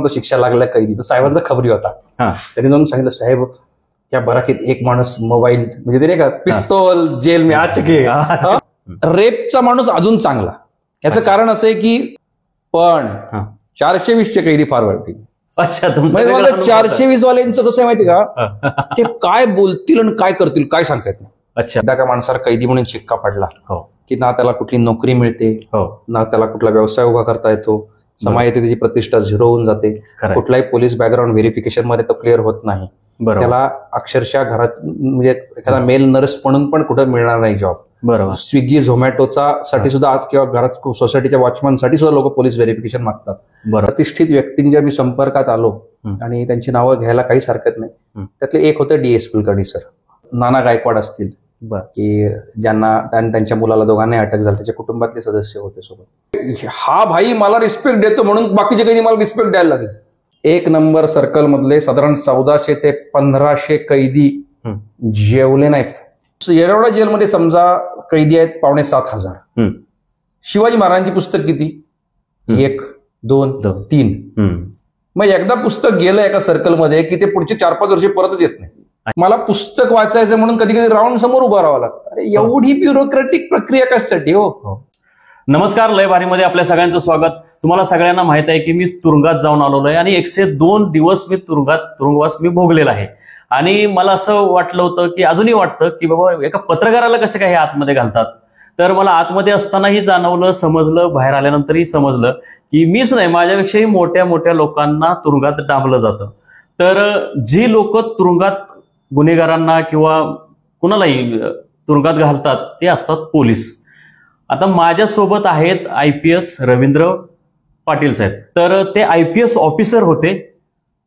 शिक्षा लागल्या कैदी, तर साहेबांचा खबरी होता. त्यांनी जाऊन सांगितलं, साहेब त्या बराकीत एक माणूस मोबाईल म्हणजे ते नाही का पिस्तोल जेल में आ चुके. रेपचा माणूस अजून चांगला. याचं कारण असं आहे की पण 420 कैदी फार वाटतील. अच्छा, 420 वाल्यांचं कसं आहे माहिती का, ते काय बोलतील आणि काय करतील काय सांगता येत नाही. अच्छा, एकदा का माणसाला कैदी म्हणून शिक्का पडला की ना त्याला कुठली नोकरी मिळते, ना त्याला कुठला व्यवसाय उभा करता येतो, समाजात त्याची प्रतिष्ठा झिरो होऊन जाते, कुठलाही पोलीस बॅकग्राऊंड व्हेरिफिकेशन मध्ये तो क्लिअर होत नाही. त्याला अक्षरशः घरात म्हणजे एखादा मेल नर्स म्हणून पण कुठं मिळणार नाही जॉब. बरोबर. स्विगी झोमॅटोचा साठी सुद्धा आज किंवा घरात सोसायटीच्या वॉचमॅन साठी सुद्धा लोक पोलीस व्हेरिफिकेशन मागतात. प्रतिष्ठित व्यक्तींच्या मी संपर्कात आलो आणि त्यांची नावं घ्यायला काहीच हरकत नाही. त्यातले एक होते DS कुलकर्णी सर, नाना गायकवाड असतील की ज्यांना त्यांच्या मुलाला दोघांनाही अटक झाली, त्याच्या कुटुंबातले सदस्य होते सोबत. हा भाई मला रिस्पेक्ट देतो म्हणून बाकीचे कैदी मला रिस्पेक्ट द्यायला लागले. 1 नंबर सर्कल मधले साधारण 1400 ते 1500 कैदी जेवले नाहीत. येरवडा जेलमध्ये समजा कैदी आहेत 5,700. शिवाजी महाराजांची पुस्तक किती, 1, 2, 3. मग एकदा पुस्तक गेलं एका सर्कलमध्ये की ते पुढचे 4-5 वर्ष परतच येत नाही. मला पुस्तक वाचायचं म्हणून कधी कधी राऊंड समोर उभं राहावं लागतं. अरे एवढी ब्युरोक्रॅटिक प्रक्रिया कशासाठी हो. नमस्कार, लय भारीमध्ये आपल्या सगळ्यांचं स्वागत. तुम्हाला सगळ्यांना माहित आहे की मी तुरुंगात जाऊन आलेलो आहे आणि 102 दिवस मी तुरुंगवास मी भोगलेला आहे. आणि मला असं वाटलं होतं की अजूनही वाटतं की बाबा एका पत्रकाराला कसं काय हे आतमध्ये घालतात. तर मला आतमध्ये असतानाही जाणवलं, समजलं, बाहेर आल्यानंतरही समजलं की मीच नाही, माझ्यापेक्षाही मोठ्या मोठ्या लोकांना तुरुंगात डांबलं जातं. तर जी लोक तुरुंगात गुन्हेगारांना किंवा कुणालाही तुरुंगात घालतात ते असतात पोलीस. आता माझ्यासोबत आहेत IPS रवींद्र पाटील साहेब. तर ते IPS ऑफिसर होते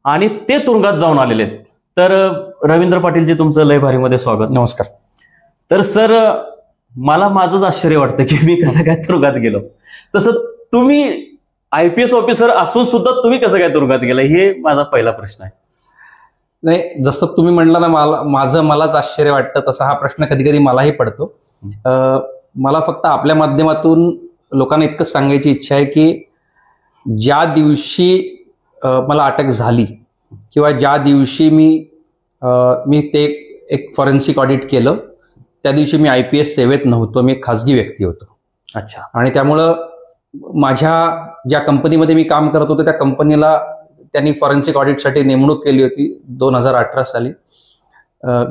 आणि ते तुरुंगात जाऊन आलेले आहेत. तर रवींद्र पाटीलजी, तुमचं लय भारीमध्ये स्वागत. नमस्कार. तर सर, मला माझंच आश्चर्य वाटतं की मी कसं काय तुरुंगात गेलो. तसं तुम्ही IPS ऑफिसर असून सुद्धा तुम्ही कसं काय तुरुंगात गेला, हे माझा पहिला प्रश्न आहे. नाही, जसं तुम्ही म्हणला ना मलाच आश्चर्य वाटतं, तसा हा प्रश्न कधी कधी मलाही पडतो. मला फक्त आपल्या माध्यमातून लोकांना इतकंच सांगायची इच्छा आहे की ज्या दिवशी मला अटक झाली किंवा ज्या दिवशी मी ते एक फॉरेन्सिक ऑडिट केलं, त्या दिवशी मी IPS सेवेत नव्हतो, मी एक खाजगी व्यक्ती होतो. अच्छा. आणि त्यामुळं माझ्या ज्या कंपनीमध्ये मी काम करत होतो त्या कंपनीला त्यांनी फॉरेन्सिक ऑडिटसाठी नेमणूक केली होती 2018 साली.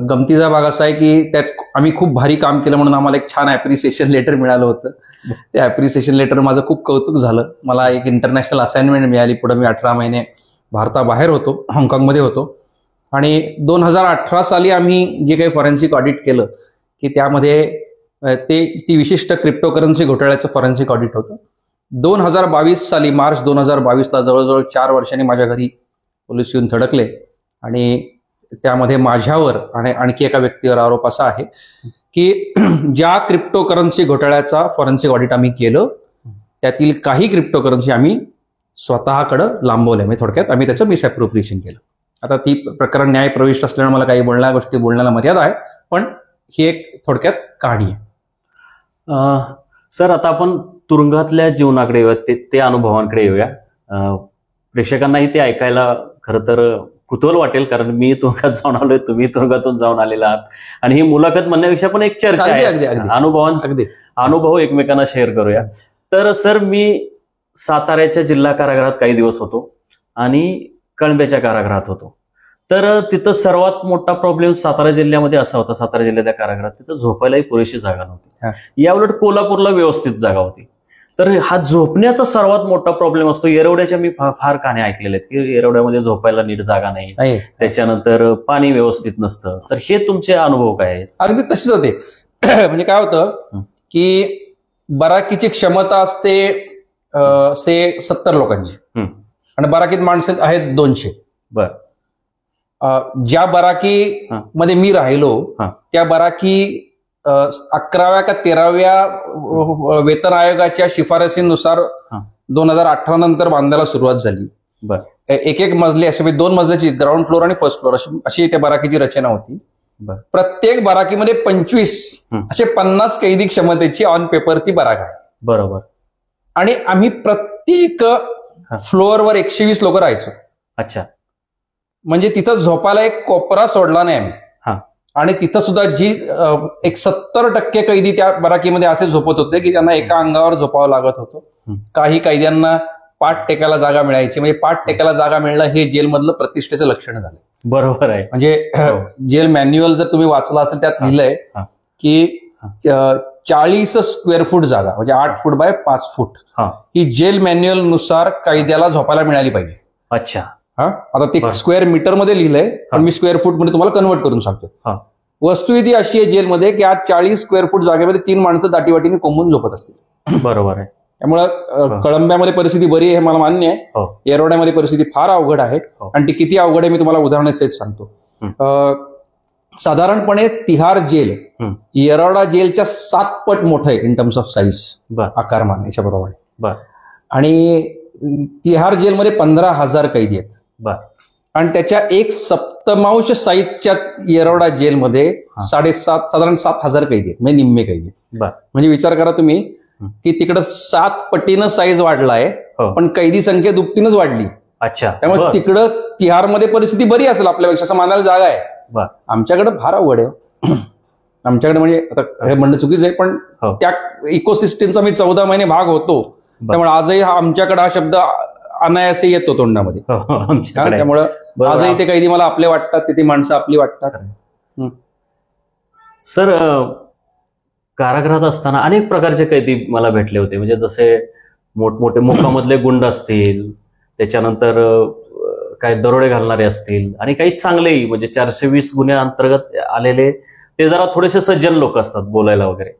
गमतीचा भाग असा आहे की त्यात आम्ही खूप भारी काम केलं म्हणून आम्हाला एक छान ॲप्रिसिएशन लेटर मिळालं होतं. ते ॲप्रिसिएशन लेटर माझं खूप कौतुक झालं. मला एक इंटरनॅशनल असाइनमेंट मिळाली. पुढे मी 18 महिने भारताबाहेर होतो, हाँगकाँगमध्ये होतो. आणि 2018 साली आम्ही जे काही फॉरेन्सिक ऑडिट केलं की त्यामध्ये ती विशिष्ट क्रिप्टोकरन्सी घोटाळ्याचं फॉरेन्सिक ऑडिट होतं. 2022 साली मार्च 2022ला जवळजवळ 4 वर्षांनी माझ्या घरी पोलीस येऊन धडकले आणि त्यामध्ये माझ्यावर आणि आणखी एका व्यक्तीवर आरोप असा आहे की ज्या क्रिप्टोकरन्सी घोटाळ्याचा फॉरेन्सिक ऑडिट आम्ही केलं त्यातील काही क्रिप्टोकरन्सी आम्ही स्वतःकडे लांबवल्या. म्हणजे थोडक्यात आम्ही त्याचं मिसअप्रोप्रिएशन केलं. आता ती प्रकरण न्याय प्रविष्ट असल्यामुळे मला काही गोष्टी बोलण्याला मर्यादा आहे, पण ही एक थोडक्यात कहाणी आहे. सर, आता आपण तुरुंगातल्या जीवनाकडे येऊया, ते अनुभवांकडे येऊया. प्रेक्षकांनाही ते ऐकायला खरं तर कुतूहल वाटेल, कारण मी तुरुंगात जाऊन आलोय, तुम्ही तुरुंगातून जाऊन आलेला आहात. आणि ही मुलाखत म्हणण्यापेक्षा पण एक चर्चा आहे, अनुभव एकमेकांना शेअर करूया. तर सर, मी साताऱ्याच्या जिल्हा कारागृहात काही दिवस होतो आणि कळंब्याच्या कारागृहात होतो. तर तिथं सर्वात मोठा प्रॉब्लेम सातारा जिल्ह्यामध्ये असा होता, सातारा जिल्ह्याच्या कारागृहात तिथं झोपायलाही पुरेशी जागा नव्हती. याउलट कोल्हापूरला व्यवस्थित जागा होती. तर हा झोपण्याचा सर्वात मोठा प्रॉब्लेम असतो. येरवड्याच्या मी फार कहाण्या ऐकलेल्या आहेत की येरवड्यामध्ये झोपायला नीट जागा नाही, त्याच्यानंतर पाणी व्यवस्थित नसतं. तर हे तुमचे अनुभव काय आहेत? अगदी तसेच होते. म्हणजे काय होतं की बराकीची क्षमता असते 70 लोकांची आणि बराकीत माणसं आहेत 200. ज्या बराकी मध्ये मी राहिलो त्या बराकी 11व्या का 13व्या वेतन आयोगाच्या शिफारसीनुसार 2018 नंतर बांधायला सुरुवात झाली. एक मजली असे 2 मजल्याची ग्राउंड फ्लोअर आणि फर्स्ट फ्लोअर अशी त्या बराकीची रचना होती. प्रत्येक बराकीमध्ये 25 असे 50 कैदी क्षमतेची ऑन पेपर ती बराक आहे. बरोबर. आणि आम्ही प्रत्येक फ्लोअरवर 120 लोक राहायचो. अच्छा. म्हणजे तिथं झोपायला एक कोपरा सोडला नाही आम्ही. आणि तिथं सुद्धा जी एक 70% कैदी त्या बराकीमध्ये असे झोपत होते की त्यांना एका अंगावर झोपावं लागत होतं. काही कैद्यांना पाठ टेकायला जागा मिळायची. म्हणजे पाठ टेकायला जागा मिळणं हे जेलमधलं प्रतिष्ठेचं लक्षण झालं. बरोबर आहे. म्हणजे जेल मॅन्युअल जर तुम्ही वाचला असेल त्यात लिहिलंय की 40 स्क्वेअर फूट जागा म्हणजे 8 foot by 5 foot he gel manual नुसार कैद्याला झोपायला मिळाली पाहिजे. अच्छा. आता ते स्क्वेअर मीटर मध्ये लिहिलंय पण मी स्क्वेअर फूट मध्ये तुम्हाला कन्वर्ट करून सांगतो. वस्तुस्थिती अशी आहे जेलमध्ये की आज 40 स्क्वेअर फूट जागेमध्ये 3 माणसं दाटीवाटीने कोंबून झोपत असतील. बरोबर आहे. त्यामुळं कळंब्यामध्ये परिस्थिती बरी आहे हे मला मान्य आहे. येरवड्यामध्ये परिस्थिती फार अवघड आहे आणि ती किती अवघड आहे मी तुम्हाला उदाहरणासहित सांगतो. साधारणपणे तिहार जेल येरवडा जेलच्या 7 पट मोठं आहे इन टर्म्स ऑफ साईज आकारमान याच्याप्रमाणे. आणि तिहार जेलमध्ये 15,000 कैदी आहेत. आणि त्याच्या 1/7 साईजच्या येरवडा जेलमध्ये साधारण 7,000 कैदी आहेत म्हणजे निम्मे कैदी. म्हणजे विचार करा तुम्ही की तिकडं 7 पटीनं साईज वाढलाय पण कैदी संख्या दुपटीनंच वाढली. अच्छा. त्यामुळे तिकडं तिहारमध्ये परिस्थिती बरी असेल आपल्यापेक्षा असं मानायला जागा आहे. आमच्याकडे फार अवघड आहे. आमच्याकडे म्हणजे आता हे म्हणणं चुकीचं आहे पण त्या इकोसिस्टीमचा मी 14 महिने भाग होतो. त्यामुळे आजही आमच्याकडे हा शब्द अनायासे येतो तोंडामध्ये. त्यामुळं आजही ते कैदी मला आपले वाटतात तिथे माणसं आपली वाटतात. सर कारागृहात असताना अनेक प्रकारचे कैदी मला भेटले होते. म्हणजे जसे मोठमोठे मोकामधले गुंड असतील त्याच्यानंतर काही दरोडे घालणारे असतील आणि काही चांगलेही म्हणजे 420 गुन्हे अंतर्गत आलेले ते जरा थोडेसे सज्जन लोक असतात बोलायला वगैरे.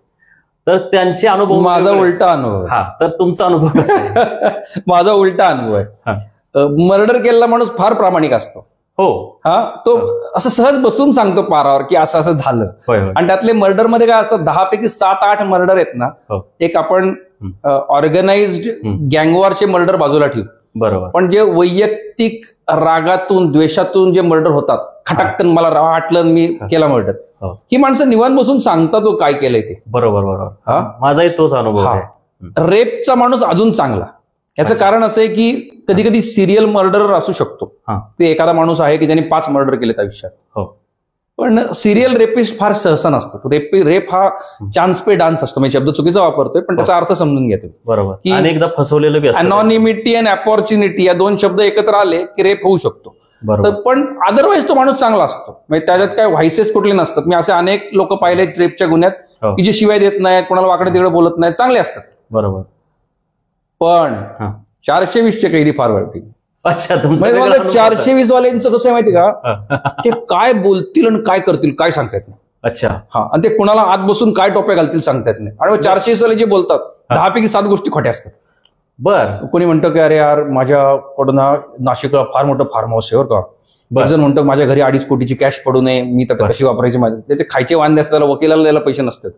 तर त्यांचे अनुभव माझा उलटा अनुभव आहे. तर तुमचा अनुभव कसा आहे? माझा उलटा अनुभव आहे. मर्डर केलेला माणूस फार प्रामाणिक असतो. तो असं सहज बसून सांगतो पारावर की असं असं झालं. आणि त्यातले मर्डर मध्ये काय असतात 10 पैकी 7-8 मर्डर आहेत ना. एक आपण ऑर्गनाइज्ड गँगवॉरचे मर्डर बाजूला ठेवू. बरोबर. पण जे वैयक्तिक रागातून द्वेषातून जे मर्डर होतात खटाकन मला वाटलं मी केला मर्डर ही माणसं निवांत बसून सांगतात तो काय केलंय ते. बरोबर. माझाही तोच अनुभव आहे. रेपचा माणूस अजून चांगला. याचं कारण असं आहे की कधी कधी सिरियल मर्डरर असू शकतो. ते एखादा माणूस आहे की ज्यांनी 5 मर्डर केलेत आयुष्यात. पण सिरियल रेपिस्ट फार सहसा नसतो. रेप हा चान्स पे डान्स असतो. म्हणजे शब्द चुकीचा वापरतोय पण त्याचा अर्थ समजून घेतो. बरोबर. की अनेकदा फसवलेलं बी असतं. अनॉनिमिटी आणि अपॉर्च्युनिटी या 2 शब्द एकत्र आले की रेप होऊ शकतो. पण अदरवाईज तो माणूस चांगला असतो. म्हणजे त्याच्यात काय व्हायसेस कुठले नसतात. मी असे अनेक लोक पाहिले रेपच्या गुन्ह्यात की जे शिवाय देत नाहीत कोणाला वाकडे तिकडे बोलत नाहीत चांगले असतात. बरोबर. पण 420 कैदी फार वाईट. अच्छा. 420 वाल्यांचं कसं आहे माहिती का ते काय बोलतील आणि काय करतील काय सांगता येत नाही. अच्छा. आणि ते कुणाला आत बसून काय टोप्या घालतील सांगता येत नाही. आणि 420 वाले जे बोलतात 10 पैकी 7 गोष्टी खोट्या असतात. कोणी म्हणतं की अरे यार माझ्याकडून नाशिकला फार मोठं फार्म हाऊस आहे बरं का. जण म्हणतो माझ्या घरी 2.5 कोटीची कॅश पडू नये मी तर कशी वापरायची माझे त्याचे खायचे वांदे असतात त्याला वकिलाला द्यायला पैसे नसतात.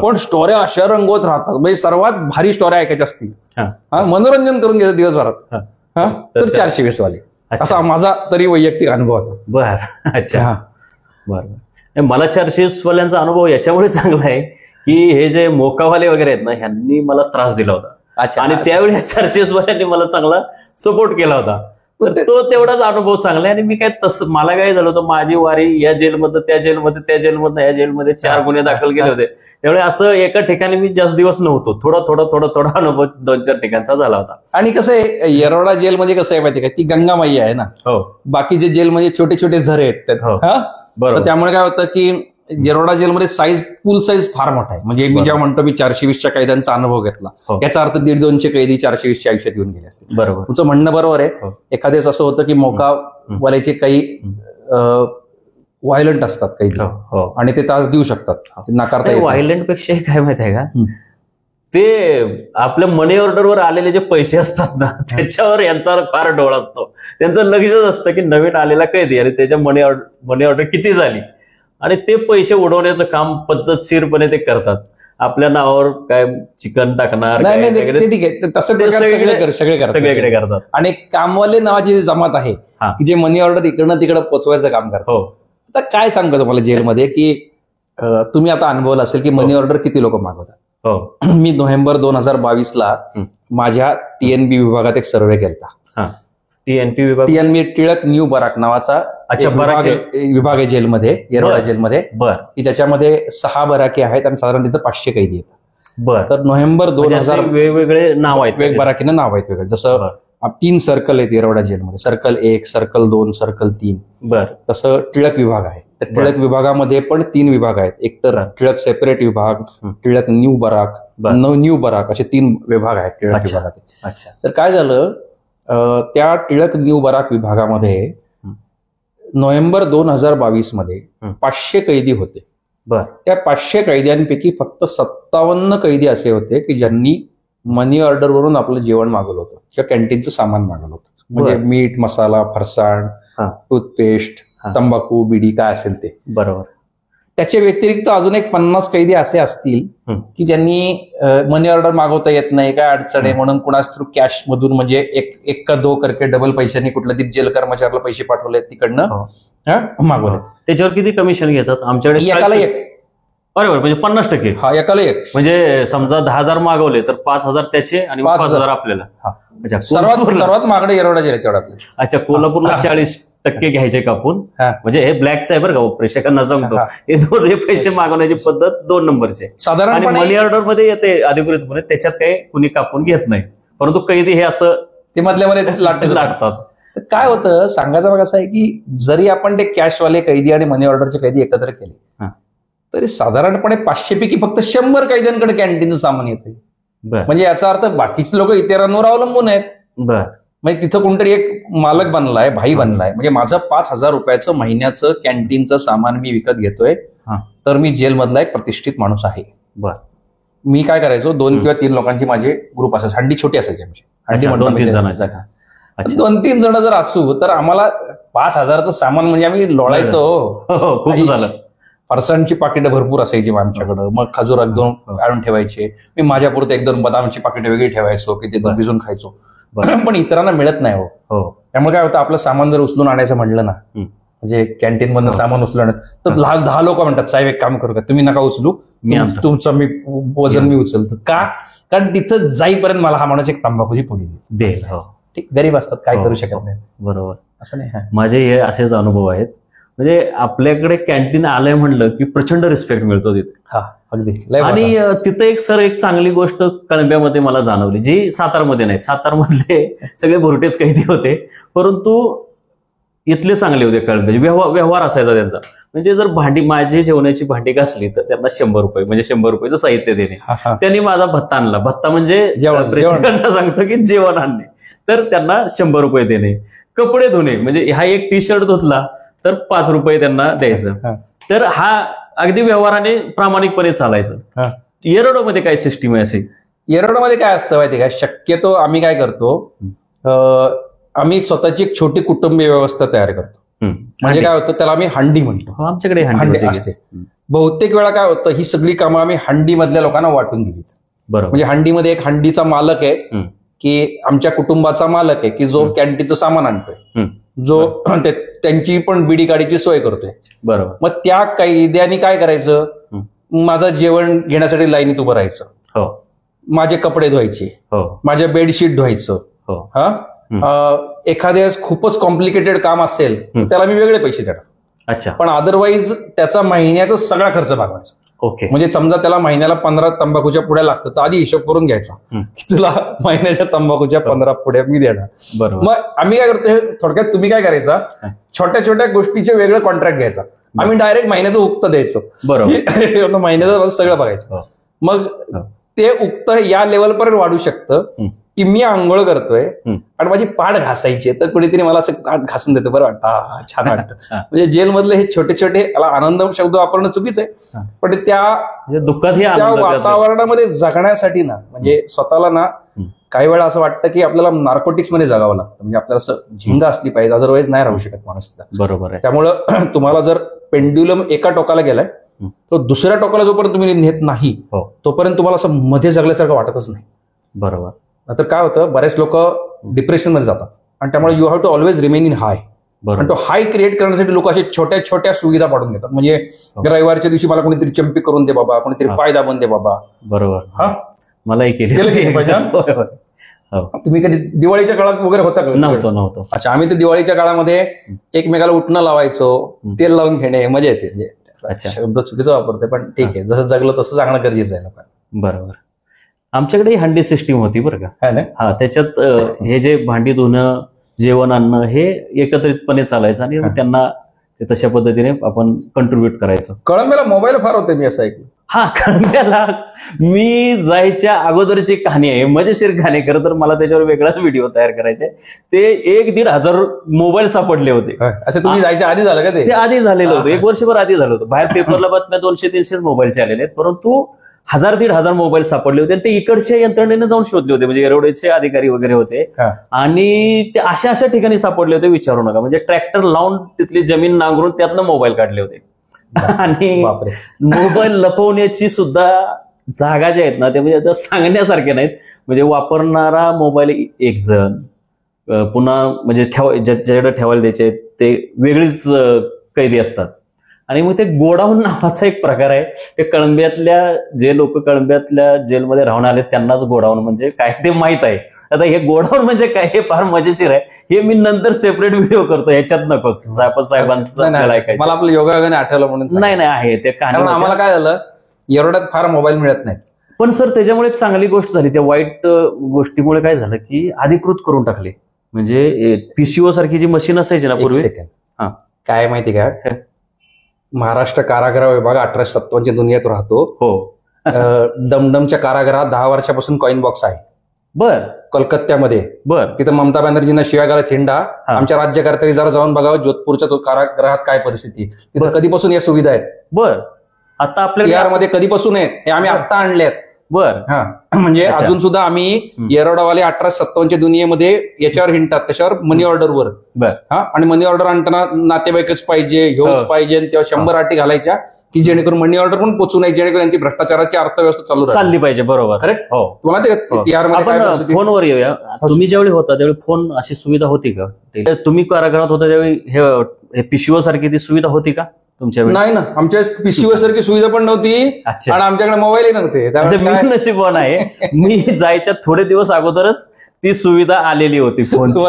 पण स्टोऱ्या अशा रंगवत राहतात. म्हणजे सर्वात भारी स्टोऱ्या ऐकायच्या असतील मनोरंजन करून घेतात दिवसभरात तर 420 वाले. असा माझा तरी वैयक्तिक अनुभव होता. बरं. अच्छा. बरं. मला 420 वाल्यांचा अनुभव याच्यामुळे चांगला आहे की हे जे मोकावाले वगैरे आहेत ना ह्यांनी मला त्रास दिला होता. आणि त्यावेळी 420 वाल्यांनी मला चांगला सपोर्ट केला होता. तो तेवढाच अनुभव चांगला आहे. आणि मी काय तसं मला काय झालं होतं माझी वारी या जेलमध्ये त्या जेलमध्ये त्या जेलमध्ये या जेलमध्ये 4 गुन्हे दाखल केले होते. त्यामुळे असं एका ठिकाणी मी जास्त दिवस नव्हतो. थोडा अनुभव 2-4 ठिकाणचा झाला होता. आणि कसं आहे येरवडा जेलमध्ये कसं आहे माहिती का ती गंगा मैया आहे ना. बाकीचे जेलमध्ये छोटे छोटे झरे आहेत. बरोबर. त्यामुळे काय होतं की येरवडा जेलमध्ये पूल साईज फार मोठा आहे. म्हणजे मी जेव्हा म्हणतो मी 420च्या कैद्यांचा अनुभव घेतला याचा अर्थ 150-200 कैदी 420च्या आयुष्यात येऊन गेले असतील. बरोबर. तुमचं म्हणणं बरोबर आहे. एखाद्याच असं होतं की मोकावाल्याचे काही व्हायलंट असतात कैदी आणि ते त्रास देऊ शकतात नाकारता. व्हायलंट पेक्षा काय माहित आहे का ते आपल्या मनी ऑर्डरवर आलेले जे पैसे असतात ना त्याच्यावर यांचा फार डोळा असतो. त्यांचं लक्षच असतं की नवीन आलेला कैदी आणि त्याच्या मनी ऑर्डर किती झाली आणि ते पैसे उडवण्याचं काम पद्धतशीरपणे ते करतात. आपल्या नावावर काय चिकन टाकणार ठीक आहे तसं सगळीकडे करतात. आणि कामवाले नावाची जमात आहे की जे मनी ऑर्डर इकडनं तिकडं पोचवायचं काम करतात. आता काय सांगतो तुम्हाला जेलमध्ये की तुम्ही आता अनुभवलं असेल की मनी ऑर्डर किती लोक मागवतात. मी नोव्हेंबर 2022ला माझ्या TNB विभागात एक सर्व्हे केला TNP विभाग, TNP टिळक न्यू बराक नावाचा अच्छा, एक बराक विभाग आहे जेलमध्ये, येरवडा जेलमध्ये, बर, की ज्याच्यामध्ये 6 बराकी आहेत आणि साधारण तिथं 500 कैदी आहेत. बर. तर नोव्हेंबर म्हणजे असे 2000 वेगवेगळे नाव आहेत, वेग बराकीनं नाव आहेत वेगळे. जसं 3 सर्कल आहेत येरवडा जेलमध्ये, सर्कल 1, सर्कल 2, सर्कल 3. बर. तसं टिळक विभाग आहे. तर टिळक विभागामध्ये पण 3 विभाग आहेत. एक तर टिळक सेपरेट विभाग, Tilak new barrack, new barrack, असे 3 विभाग आहेत टिळक विभागात. अच्छा. तर काय झालं, त्या टिळक न्यू बराक विभागामध्ये नोव्हेंबर 2022 मध्ये 500 कैदी होते. बर. त्या 500 कैद्यांपैकी फक्त 57 कैदी असे होते की ज्यांनी मनी ऑर्डरवरून आपलं जेवण मागवलं होतं किंवा कॅन्टीनचं सामान मागवलं होतं. म्हणजे मीठ, मसाला, फरसाण, टूथपेस्ट, तंबाखू, बिडी काय असेल ते. बरोबर. त्याच्या व्यतिरिक्त अजून एक 50 कैदी असे असतील की ज्यांनी मनी ऑर्डर मागवता येत नाही, काय अडचण आहे म्हणून कुणाच थ्रू कॅश मधून, म्हणजे एक का दो करके डबल पैशांनी कुठल्या तरी जेल कर्मचाऱ्याला पैसे पाठवले तिकडनं मागवले. त्याच्यावर किती कमिशन घेतात? आमच्याकडे एकाला 1. बरोबर, म्हणजे 50%. हा, एकाला 1. म्हणजे समजा 10,000 मागवले तर 5,000 त्याचे आणि 5,000 आपल्याला. अच्छा. सर्वात मागडे येरवडा जेल तेवढा. अच्छा, कोल्हापूरला 40% घ्यायचे कापून. म्हणजे हे ब्लॅकचं आहे बरं का, प्रेक्षकांना सांगतो. हे 2 पैसे मागवण्याची पद्धत 2 नंबरचे साधारण मनी ऑर्डर मध्ये येते अधिकृतपणे, त्याच्यात काही कुणी कापून घेत नाही, परंतु कैदी हे असं ते मधल्यामध्ये लागतात. तर काय होतं, सांगायचं बघ असं आहे की जरी आपण ते कॅशवाले कैदी आणि मनी ऑर्डरचे कैदी एकत्र केले तरी साधारणपणे 500 पैकी फक्त 100 कैद्यांकडे कॅन्टीनचं सामान येते. म्हणजे याचा अर्थ बाकीचे लोक इतरांवर अवलंबून आहेत. म्हणजे तिथं कोणतरी एक मालक बनलाय, भाई बनलाय. म्हणजे माझं 5,000 रुपयाचं महिन्याचं कॅन्टीनचं सामान मी विकत घेतोय, तर मी जेलमधला एक प्रतिष्ठित माणूस आहे. मी काय करायचो, 2 किंवा 3 लोकांची माझे ग्रुप असायचे. हंडी छोटी असायची, म्हणजे 2-3 जणांचा. 2-3 जण जर असू तर आम्हाला 5,000चं सामान म्हणजे आम्ही लोळायचो. खूप झालं. फरसाणची पाकिटं भरपूर असायची आमच्याकडं. मग खजूर 1-2 आणून ठेवायचे. मी माझ्यापुरते 1-2 बदामची पाकिटं वेगळी ठेवायचो की ते भिजून खायचो. पण इतरांना मिळत नाही हो. त्यामुळे काय होतं, आपलं सामान जर उचलून आणायचं म्हणलं ना, म्हणजे कॅन्टीन मधनं सामान उचलून तर 10 लोक म्हणतात, साहेब एक काम करू का, तुम्ही नका उचलू, तुमचं मी वजन मी उचलतो. का? कारण तिथं जाईपर्यंत मला हा माणूस एक तंबाखूची पुडी देईल. ठीक, गरीब असतात, काय करू शकत नाही. बरोबर. असं नाही. माझे हे असेच अनुभव आहेत. म्हणजे आपल्याकडे कॅन्टीन आलंय म्हणलं की प्रचंड रिस्पेक्ट मिळतो तिथे. अगदी. आणि तिथे एक चांगली गोष्ट कणब्यामध्ये मला जाणवली, जी सातारमध्ये नाही. सातारमधले सगळे भुरटेच कैदी होते, परंतु इथले चांगले होते कणबे. व्यवहार असायचा त्यांचा. म्हणजे जर माझी जेवणाची भांडी घासली तर त्यांना 100 रुपये, म्हणजे 100 रुपयाचं साहित्य देणे. त्यांनी माझा भत्ता आणला. भत्ता म्हणजे प्रेक्षकांना सांगतो की जेवण आणणे, तर त्यांना 100 रुपये देणे. कपडे धुणे, म्हणजे हा एक टी-शर्ट धुतला तर 5 रुपये त्यांना द्यायचं. तर हा अगदी व्यवहाराने प्रामाणिकपणे चालायचं. येरवड्यामध्ये काय सिस्टीम आहे असे? येरवड्यामध्ये काय असतं माहिती का, शक्यतो आम्ही काय करतो, आम्ही स्वतःची एक छोटी कुटुंबीय व्यवस्था तयार करतो. म्हणजे काय होतं, त्याला आम्ही हंडी म्हणतो. आमच्याकडे हंडी असते. बहुतेक वेळा काय होतं, ही सगळी कामं आम्ही हंडी मधल्या लोकांना वाटून दिली. बरोबर. म्हणजे हंडीमध्ये एक हंडीचा मालक आहे की आमच्या कुटुंबाचा मालक आहे की जो कॅन्टीनचं सामान आणतोय, जो त्यांची पण बिडी काडीची सोय करतोय. बरोबर. मग त्या कैद्यांनी काय करायचं, माझं जेवण घेण्यासाठी लाईनीत उभं राहायचं, माझे कपडे धुवायचे, माझ्या बेडशीट धुवायचं. एखाद्या खूपच कॉम्प्लिकेटेड काम असेल त्याला मी वेगळे पैसे देणार. अच्छा. पण अदरवाईज त्याचा महिन्याचा सगळा खर्च भागवायचा. ओके. म्हणजे समजा त्याला महिन्याला 15 तंबाखूच्या पुड्या लागतात, तर आधी हिशोब करून घ्यायचा की तुला महिन्याच्या तंबाखूच्या 15 पुड्या मी देणार. बरोबर. मग आम्ही काय करतो, थोडक्यात तुम्ही काय करायचा, छोट्या छोट्या गोष्टीचे वेगळं कॉन्ट्रॅक्ट घ्यायचा. आम्ही डायरेक्ट महिन्याचं उक्त द्यायचो. बरोबर. महिन्याचं सगळं बघायचं. मग ते उक्त या लेवलपर्यंत वाढू शकतं की मी आंघोळ करतोय आणि माझी पाठ घासायची, तर कुणीतरी मला असं पाठ घासून देतं, बरं वाटतं, छान वाटतं. म्हणजे जेलमधले हे छोटे छोटे, याला आनंद शब्द वापरणं चुकीचं आहे, पण त्या दुःखात त्या वातावरणामध्ये जगण्यासाठी ना, म्हणजे स्वतःला ना काही वेळा असं वाटतं की आपल्याला नार्कोटिक्स मध्ये जगावं लागतं. म्हणजे आपल्याला असं झिंगा असली पाहिजे, अदरवाईज नाही राहू शकत माणूस. बरोबर आहे. त्यामुळं तुम्हाला जर पेंड्युलम एका टोकाला गेलाय, तो दुसऱ्या टोकाला जोपर्यंत तुम्ही नेत नाही तोपर्यंत तुम्हाला असं मध्ये जगल्यासारखं वाटतच नाही. बरोबर. तर काय होतं, बरेच लोक डिप्रेशन मध्ये जातात आणि त्यामुळे you have to always remain in high. आणि तो हाय क्रिएट करण्यासाठी लोक अशा छोट्या छोट्या सुविधा पाडून घेतात. म्हणजे रविवारच्या दिवशी मला कोणीतरी चंपी करून दे बाबा, कोणीतरी पाय दाबून दे बाबा. बरोबर. मलाही केली. हो. तुम्ही कधी दिवाळीच्या काळात वगैरे होता का? नव्हतो. अच्छा, आम्ही तर दिवाळीच्या काळामध्ये एकमेकाला उठणं लावायचो, तेल लावून घेणे, मजा येते. म्हणजे अच्छा. शब्द चुकीचा वापरते पण ठीक आहे, जसं जगलं तसं चांगलं गरजेचं आहे. बरोबर. आमच्याकडे हंडी सिस्टीम होती बरं का. हा, त्याच्यात हे जे भांडी धुणं, जेवण आणणं हे एकत्रितपणे चालायचं आणि त्यांना तशा पद्धतीने आपण कंट्रीब्युट करायचो. कळंब्याला मोबाईल फार होते, मी असं ऐकलं. हा, कळंब्याला मी जायच्या अगोदरची कहाणी आहे, मजेशीर कहाणी. खरं तर मला त्याच्यावर वेगळाच व्हिडिओ तयार करायचे. ते 1,500 मोबाईल सापडले होते. असं तुम्ही जायच्या आधी झालं का? ते आधी झालेलं होतं, 1 वर्षभर आधी झालं होतं. बाहेर पेपरला बातम्या 200-300 मोबाईलचे आलेले आहेत, परंतु 1,000-1,500 मोबाईल सापडले होते. आणि ते इकडच्या यंत्रणेने जाऊन शोधले होते, म्हणजे एरोडेचे अधिकारी वगैरे होते. आणि ते अशा ठिकाणी सापडले होते, विचारू नका. म्हणजे ट्रॅक्टर लावून तिथली जमीन नांगरून त्यातनं मोबाईल काढले होते. आणि मोबाईल लपवण्याची सुद्धा जागा ज्या आहेत ना, ते म्हणजे आता सांगण्यासारखे नाहीत. म्हणजे वापरणारा मोबाईल एक जण, पुन्हा म्हणजे ज्याच्याकडे ठेवायला द्यायचे ते वेगळीच कैदी असतात. आणि मग ते गोडाऊन नावाचा एक प्रकार आहे. ते कळंब्यातल्या जे लोक कळंब्यातल्या जेलमध्ये राहून आले त्यांनाच गोडाऊन म्हणजे काय ते माहित आहे. आता हे गोडाऊन म्हणजे काय हे फार मजेशीर आहे. हे मी नंतर सेपरेट व्हिडिओ करतो, ह्याच्यात नको साहेबांचं मला आपलं योगायोगाने आठवलं म्हणून. नाही आहे ते कहाणी. आम्हाला काय झालं, एरोड्यात फार मोबाईल मिळत नाही. पण सर त्याच्यामुळे एक चांगली गोष्ट झाली. त्या वाईट गोष्टीमुळे काय झालं की अधिकृत करून टाकले. म्हणजे पीसीओ सारखी जी मशीन असायची ना पूर्वी. हा, काय माहिती का, महाराष्ट्र कारागृह विभाग 1857 दुनियेत राहतो. हो. दमदमच्या कारागृहात 10 वर्षापासून कॉइन बॉक्स आहे. बर. कलकत्त्यामध्ये. बर. तिथं ममता बॅनर्जींना शिव्या घालत हिंडा. आमच्या राज्यकर्त्यांनी जरा जाऊन बघावं जोधपूरच्या कारागृहात काय परिस्थिती, तिथं कधीपासून या सुविधा आहेत. बर. आता आपल्या मध्ये कधीपासून आहेत हे आम्ही आता आणले आहेत. बर. हा, म्हणजे अजून सुद्धा आम्ही येरोडावाले 1857 दुनियेमध्ये याच्यावर हिंडतात, कशावर, मनी ऑर्डरवर. हा, आणि मनी ऑर्डर आणताना नातेवाईकच पाहिजे, ह्योच पाहिजे, तेव्हा 100 अटी घालायच्या की जेणेकरून मनी ऑर्डर पण पोचू नये, जेणेकरून यांची भ्रष्टाचाराची अर्थव्यवस्था चालली पाहिजे. बरोबर. करेक्ट. हो. तुम्हाला फोनवर येऊया. तुम्ही ज्यावेळी होता त्यावेळी फोन अशी सुविधा होती का? तुम्ही कारागृहात होता त्यावेळी हे पिशवी सारखी ती सुविधा होती का तुमच्या? नाही ना, आमच्या पीसीओ सारखी सुविधा पण नव्हती आणि आमच्याकडे मोबाईलही नव्हते. मी नशीबवान आहे, मी जायच्या थोडे दिवस अगोदरच ती सुविधा आलेली होती फोनची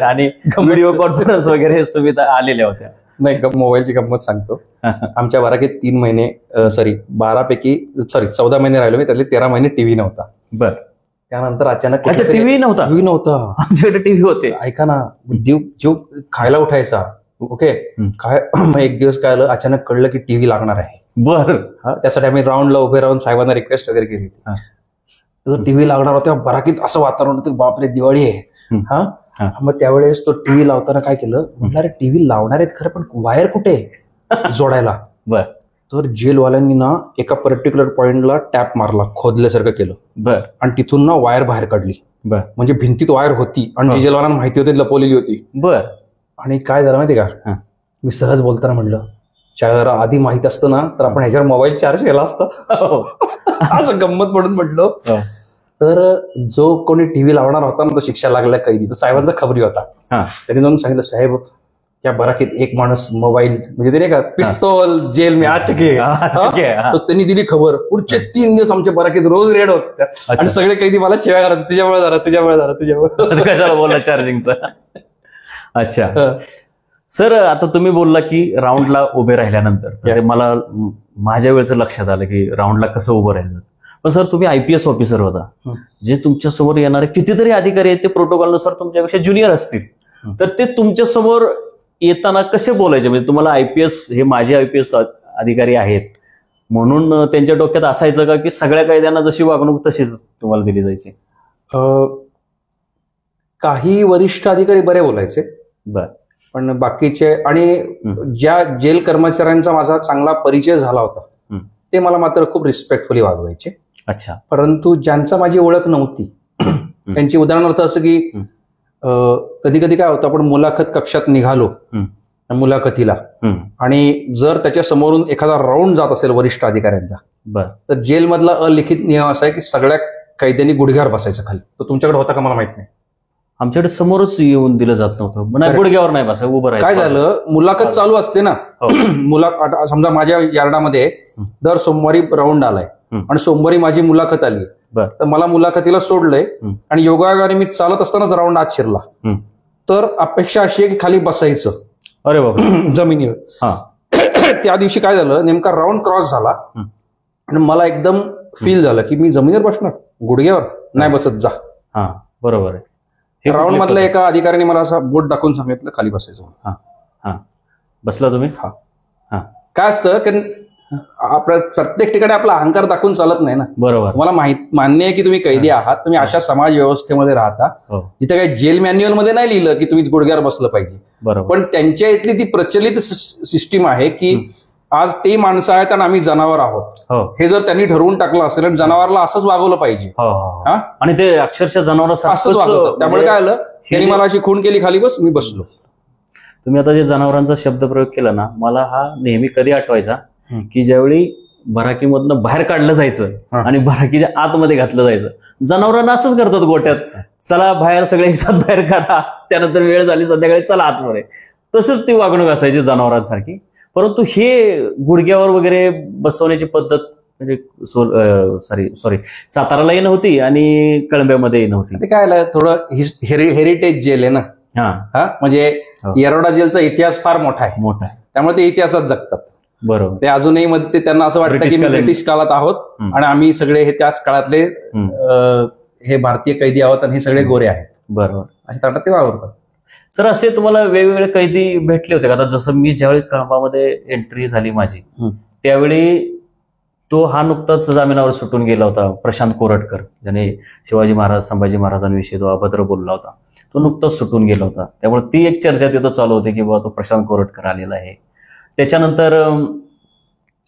आणि व्हिडिओ कॉन्फरन्स वगैरे सुविधा आलेल्या होत्या. नाही, मोबाईलची गंमत सांगतो. आमच्या बाराकीत 3 महिने 14 महिने राहिलो मी, त्यातले 13 महिने टीव्ही नव्हता. बर. त्यानंतर अचानक टीव्ही नव्हता. आमच्याकडे टीव्ही होते. ऐका ना, जीव खायला उठायचा. ओके, काय एक दिवस काय आलं, अचानक कळलं की टीव्ही लागणार आहे. बर. त्यासाठी आम्ही राऊंडला उभे राहून साहेबांना रिक्वेस्ट वगैरे केली होती. टीव्ही लागणार होता, बराकीत असं वातावरण होतं, बापरे दिवाळी आहे. हा, मग त्यावेळेस तो टीव्ही लावताना काय केलं, म्हटलं अरे टीव्ही लावणार आहेत खरं, पण वायर कुठे जोडायला. बर. तर जेलवाल्यांनी ना एका पर्टिक्युलर पॉइंटला टॅप मारला, खोदल्यासारखं केलं. बर. आणि तिथून ना वायर बाहेर काढली. बर. म्हणजे भिंतीत वायर होती आणि जी जेलवाल्यांना माहिती होती लपवलेली होती. बर. आणि काय झालं माहिती का, मी सहज बोलताना म्हणलं, जरा आधी माहित असतं ना तर आपण ह्याच्यावर मोबाईल चार्ज केला असता. असं गंमत पडून म्हटलं. तर जो कोणी टीव्ही लावणार होता ना तो शिक्षा लागला कैदी, तर साहेबांचा खबरी होता. त्यांनी जाऊन सांगितलं, साहेब त्या बराकीत एक माणूस मोबाईल म्हणजे ते नाही का पिस्तोल जेल में आ चुके, तर त्यांनी दिली खबर. पुढचे 3 दिवस आमच्या बराकीत रोज रेड होत आणि सगळे कैदी मला शिव्या घालत, तुझ्यामुळे कशाला बोलला चार्जिंगचा. अच्छा सर, आता तुम्ही बोलला की राऊंडला उभे राहिल्यानंतर मला माझ्या वेळेचं लक्षात आलं की राऊंडला कसं उभं राहिलं. पण सर तुम्ही IPS ऑफिसर होता, जे तुमच्या समोर येणारे कितीतरी अधिकारी आहेत ते प्रोटोकॉलनुसार तुमच्यापेक्षा ज्युनियर असतील, तर ते तुमच्या समोर येताना कसे बोलायचे? म्हणजे तुम्हाला IPS हे माझे IPS अधिकारी आहेत म्हणून त्यांच्या डोक्यात असायचं का की सगळ्या कायद्यांना जशी वागणूक तशीच तुम्हाला दिली जायची? काही वरिष्ठ अधिकारी बरे बोलायचे. बर. पण बाकीचे आणि ज्या जेल कर्मचाऱ्यांचा माझा चांगला परिचय झाला होता ते मला मात्र खूप रिस्पेक्टफुली वागवायचे. अच्छा. परंतु ज्यांचा माझी ओळख नव्हती त्यांची, उदाहरणार्थ असं की कधी कधी काय होतं, आपण मुलाखत कक्षात निघालो मुलाखतीला आणि जर त्याच्या समोरून एखादा राऊंड जात असेल वरिष्ठ अधिकाऱ्यांचा, तर जेलमधला अलिखित नियम असा आहे की सगळ्या कैद्यांनी गुडघ्यावर बसायचं खाली. तो तुमच्याकडे होता का मला माहित नाही. आमच्याकडे समोरच येऊन दिलं जात नव्हतं, गुडघ्यावर नाही बसा, उभं राहायचं. काय झालं, मुलाखत चालू असते ना, समजा माझ्या यार्डामध्ये दर सोमवारी राऊंड आलाय आणि सोमवारी माझी मुलाखत आली. बर. तर मला मुलाखतीला सोडलंय आणि योगायोगाने मी चालत असतानाच राऊंड आत शिरला. तर अपेक्षा अशी आहे की खाली बसायचं. अरे बाबा. जमिनीवर. त्या दिवशी काय झालं, नेमका राऊंड क्रॉस झाला आणि मला एकदम फील झालं की मी जमिनीवर बसणार, गुडघ्यावर नाही बसत, जा. बरोबर आहे. राऊंड मधल्या एका अधिकाऱ्याने मला असा बोट दाखवून सांगितलं खाली बसायचं. बसला तुम्ही? काय असतं की आपल्या प्रत्येक ठिकाणी आपला अहंकार दाखवून चालत नाही ना. बरोबर. मला मान्य आहे की तुम्ही कैदी आहात, तुम्ही अशा समाज व्यवस्थेमध्ये राहता जिथे काही जेल मॅन्युअल मध्ये नाही लिहिलं की तुम्ही गुडघ्यावर बसलं पाहिजे. पण त्यांच्या इथली ती प्रचलित सिस्टीम आहे की आज ते माणसं आहेत आणि आम्ही जनावर आहोत, हे जर त्यांनी ठरवून टाकलं असेल आणि जनावरला असंच वागवलं पाहिजे. आणि ते अक्षरशः जनावर असंच वागवतं. त्यामुळे काय आलं, त्यांनी मला अशी खूण केली, खाली बस, मी बसलो. तुम्ही आता जे जनावरांचा शब्दप्रयोग केला ना, मला हा नेहमी कधी आठवायचा की ज्यावेळी बराकीमधनं बाहेर काढलं जायचं आणि बराकीच्या आतमध्ये घातलं जायचं. जनावरांना असंच करतात गोट्यात, चला बाहेर, सगळे एकसाथ बाहेर काढा, त्यानंतर वेळ झाली संध्याकाळी चला आतमध्ये. तसंच ती वागणूक असायची जनावरांसारखी. परंतु हे गुडघ्यावर वगैरे बसवण्याची पद्धत म्हणजे सॉरी सातारालाही नव्हती आणि कळंब्यामध्येही नव्हती. ते काय थोडं हेरिटेज जेल आहे ना. म्हणजे येरवडा जेलचा इतिहास फार मोठा आहे, त्यामुळे ते इतिहासात जगतात. बरोबर. ते अजूनही मध्ये त्यांना असं वाटतं की ब्रिटिश काळात आहोत आणि आम्ही सगळे हे त्याच काळातले हे भारतीय कैदी आहोत आणि हे सगळे गोरे आहेत. बरोबर. अशा ताटात ते वावरतात. सर, असे तुम्हाला वेगवेगळे कैदी भेटले होते का? आता जसं मी ज्यावेळी कळंबामध्ये एंट्री झाली माझी, त्यावेळी तो हा नुकताच जामिनावर सुटून गेला होता, प्रशांत कोरटकर, ज्याने शिवाजी महाराज संभाजी महाराजांविषयी तो अभद्र बोलला होता. तो नुकताच सुटून गेला होता. त्यामुळे ती एक चर्चा तिथं चालू होती की बाबा तो प्रशांत कोरटकर आलेला आहे. त्याच्यानंतर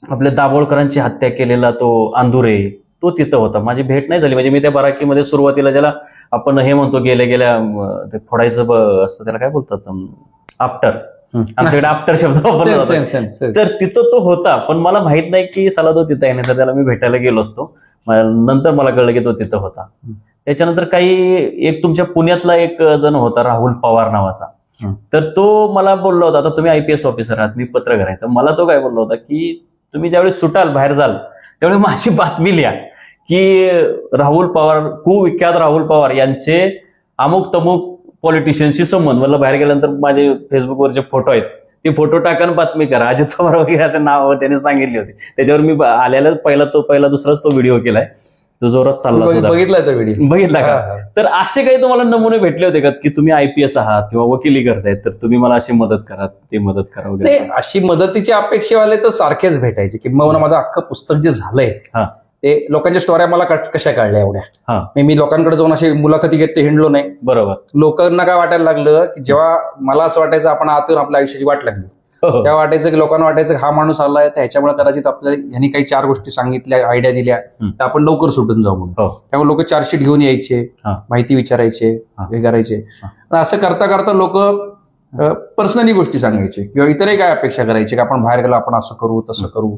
आपल्या दाभोळकरांची हत्या केलेला तो आंदुरे, तो तिथं होता. माझी भेट नाही झाली. म्हणजे मी त्या बराकीमध्ये सुरुवातीला ज्याला आपण हे म्हणतो गेल्या ते फोडायचं असतं, त्याला काय बोलतात, आफ्टर, आमच्याकडे आफ्टर शब्द वापरला जातो. तर तिथं तो होता, पण मला माहित नाही की साला तो तिथं आहे, नाही तर त्याला मी भेटायला गेलो असतो. नंतर मला कळलं की तो तिथं होता. त्याच्यानंतर एक तुमच्या पुण्यातला एक जण होता, राहुल पवार नावाचा. तर तो मला बोलला होता, आता तुम्ही IPS ऑफिसर आहात, मी पत्रकार आहे, तर मला तो काय बोलला होता की तुम्ही ज्यावेळी सुटाल, बाहेर जाल, त्यावेळी माझी बातमी लिहा की राहुल पवार, कुविख्यात राहुल पवार यांचे अमुक तमुक पॉलिटिशियनशी संबंध. मला बाहेर गेल्यानंतर माझे फेसबुकवरचे फोटो आहेत, ते फोटो टाकून बातमी करा. अजित पवार वगैरे असं नाव त्याने सांगितले होते. त्याच्यावर मी आल्याला पहिला दुसराच तो व्हिडिओ केलाय, तो जोरात चालला सुद्धा. बघितला तो व्हिडिओ? बघितला का? तर असे काही तुम्हाला नमुने भेटले होते का की तुम्ही IPS आहात किंवा वकिली करतायत, तर तुम्ही मला अशी मदत करा, ते मदत करा वगैरे? अशी मदतीची अपेक्षेवाले तर सारखेच भेटायचे. किंवा माझं अख्खं पुस्तक जे झालंय ते लोकांच्या स्टोऱ्या मला कशा काढल्या एवढ्या. मी लोकांकडे जाऊन अशी मुलाखती घेत ते हिंडलो नाही. बरोबर. लोकांना काय वाटायला लागलं की जेव्हा मला असं वाटायचं आपण आतून आपल्या आयुष्याची वाट लागली, तेव्हा वाटायचं की लोकांना वाटायचं की हा माणूस आलाय, तर ह्याच्यामुळे कदाचित आपल्याला ह्यांनी काही 4 गोष्टी सांगितल्या, आयडिया दिल्या, तर आपण लवकर सुटून जाऊ म्हणून. त्यामुळे लोक चार्जशीट घेऊन यायचे, माहिती विचारायचे, हे करायचे. असं करता करता लोक पर्सनली गोष्टी सांगायचे किंवा इतरही काय अपेक्षा करायचे की आपण बाहेर गेलो, आपण असं करू तसं करू.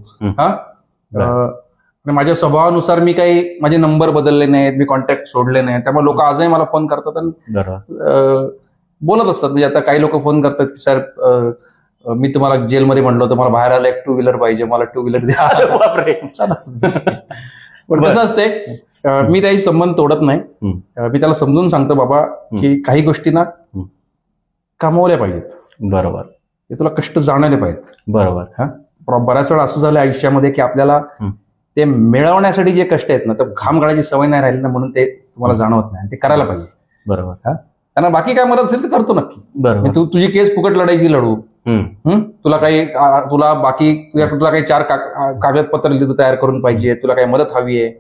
माझ्या स्वभावानुसार मी काही माझे नंबर बदलले नाहीत, मी कॉन्टॅक्ट सोडले नाहीत. त्यामुळे लोक आजही मला फोन करतात आणि बोलत असतात. म्हणजे आता काही लोक फोन करतात की सर मी तुम्हाला जेलमध्ये म्हणलो होतं, मला बाहेर आलं, एक 2 व्हीलर पाहिजे, मला 2 व्हीलर द्या. पण कसं असते, मी त्याची संबंध तोडत नाही. मी त्याला समजून सांगतो बाबा की काही गोष्टी ना कमवल्या पाहिजेत. बरोबर. ते तुला कष्ट जाणवले पाहिजेत. बरोबर. बऱ्याच वेळा असं झालं आयुष्यामध्ये की आपल्याला ते मिळवण्यासाठी जे कष्ट आहेत ना, तर घाम गाळायची सवय नाही राहिली ना, म्हणून ते तुम्हाला जाणवत नाही. ते करायला पाहिजे. बरोबर. त्यांना बाकी काय मदत असेल तर करतो नक्की. बरोबर. तुझी केस फुकट लढायची लढू. तुला बाकी तुला काही 4 कागदपत्र तयार करून पाहिजे, तुला काही मदत हवी आहे,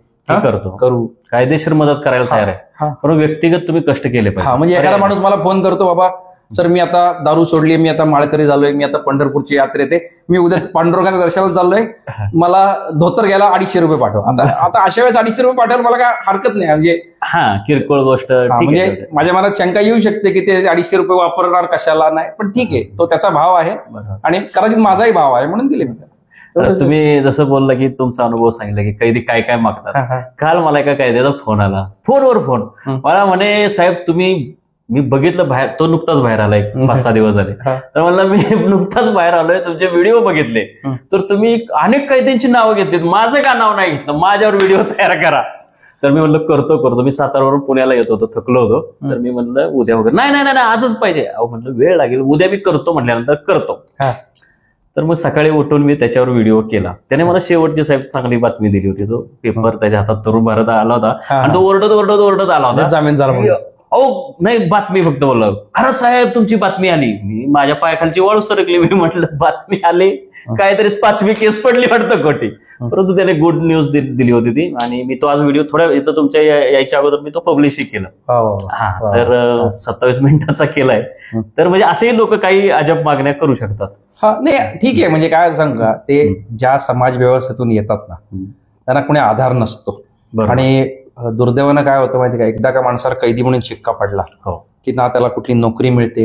करू. कायदेशीर मदत करायला तयार आहे, पण व्यक्तिगत तुम्ही कष्ट केले पाहिजे. म्हणजे एखादा माणूस मला फोन करतो, बाबा सर मी आता दारू सोडली, मी आता माळकरी झालोय, मी आता पंढरपूरची यात्रेत आहे, मी उद्या पांडुरंगाच्या दर्शनाला चाललोय, मला धोतर घ्यायला 250 रुपये पाठव. आता अशा वेळेस 250 रुपये पाठवायला मला काय हरकत नाही. म्हणजे किरकोळ गोष्ट. म्हणजे माझ्या मनात शंका येऊ शकते की ते 250 रुपये वापरणार कशाला, नाही, पण ठीक आहे, तो त्याचा भाव आहे आणि कदाचित माझाही भाव आहे म्हणून दिले मी. तुम्ही जसं बोलला की तुमचा अनुभव सांगितला की कैदी काय काय मागतात. काल मला एका कैद्याचा फोन आला, फोनवर फोन. मला म्हणे साहेब तुम्ही मी बघितलं बाहेर, तो नुकताच बाहेर आलाय 5-6 दिवस झाले. हा. तर म्हणलं मी नुकताच बाहेर आलोय, तुमचे व्हिडिओ बघितले, तर तुम्ही अनेक कैद्यांची नावं घेतलीत, माझं का नाव नाही घेतलं, माझ्यावर व्हिडिओ तयार करा. तर मी म्हणलं करतो. मी सातारावरून पुण्याला येत होतो, थकलो होतो. तर मी म्हणलं उद्या वगैरे नाही आजच पाहिजे. अहो म्हणलं वेळ लागेल, उद्या मी करतो म्हटल्यानंतर करतो. तर मग सकाळी उठून मी त्याच्यावर व्हिडिओ केला. त्याने मला शेवटची साहेब चांगली बातमी दिली होती. तो पेपर त्याच्या हातात तरुण भारत आला होता आणि तो ओरडत आला होता, जामीन झाला. अहो नाही, बातमी फक्त बोललं, खरंच साहेब तुमची बातमी आली. मी माझ्या पायाखालची वाळू सरकली. मी म्हटलं बातमी आली, काहीतरी 5वी केस पडली वाटतं खोटी. परंतु त्याने गुड न्यूज दिली होती ती. आणि मी तो आज व्हिडिओ थोड्या इथं तुमच्या यायच्या अगोदर मी तो पब्लिशही केला. हा, तर 27 मिनिटाचा केलाय. तर म्हणजे असेही लोक काही अजब मागण्या करू शकतात. हा, नाही ठीक आहे. म्हणजे काय सांगा, ते ज्या समाज व्यवस्थेतून येतात ना, त्यांना कोणी आधार नसतो. आणि दुर्दैवानं काय होतं माहिती का, एकदा का माणसाला कैदी म्हणून शिक्का पडला की ना त्याला कुठली नोकरी मिळते,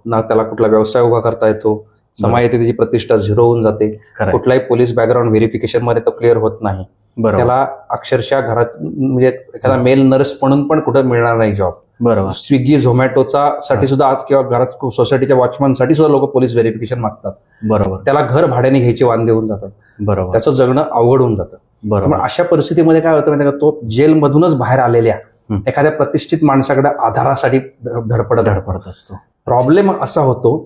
ना त्याला कुठला व्यवसाय उभा करता येतो, समाजात त्याची प्रतिष्ठा झिरो होऊन जाते, कुठलाही पोलीस बॅकग्राऊंड व्हेरिफिकेशन मध्ये तो क्लिअर होत नाही. त्याला अक्षरशः घरात म्हणजे एखादा मेल नर्स म्हणून पण कुठं मिळणार नाही जॉब. बरोबर. स्विगी झोमॅटोचा साठी सुद्धा आज किंवा घरात सोसायटीच्या वॉचमन साठी सुद्धा लोक पोलीस व्हेरिफिकेशन मागतात. बरोबर. त्याला घर भाड्याने घ्यायचे वांदे होऊन जातात. बरोबर. त्याचं जगणं अवघड होऊन जातं. बरोबर. अशा परिस्थितीमध्ये काय होतं माहिती का, तो जेलमधूनच बाहेर आलेल्या एखाद्या प्रतिष्ठित माणसाकडे आधारासाठी धडपडत असतो. प्रॉब्लेम असा होतो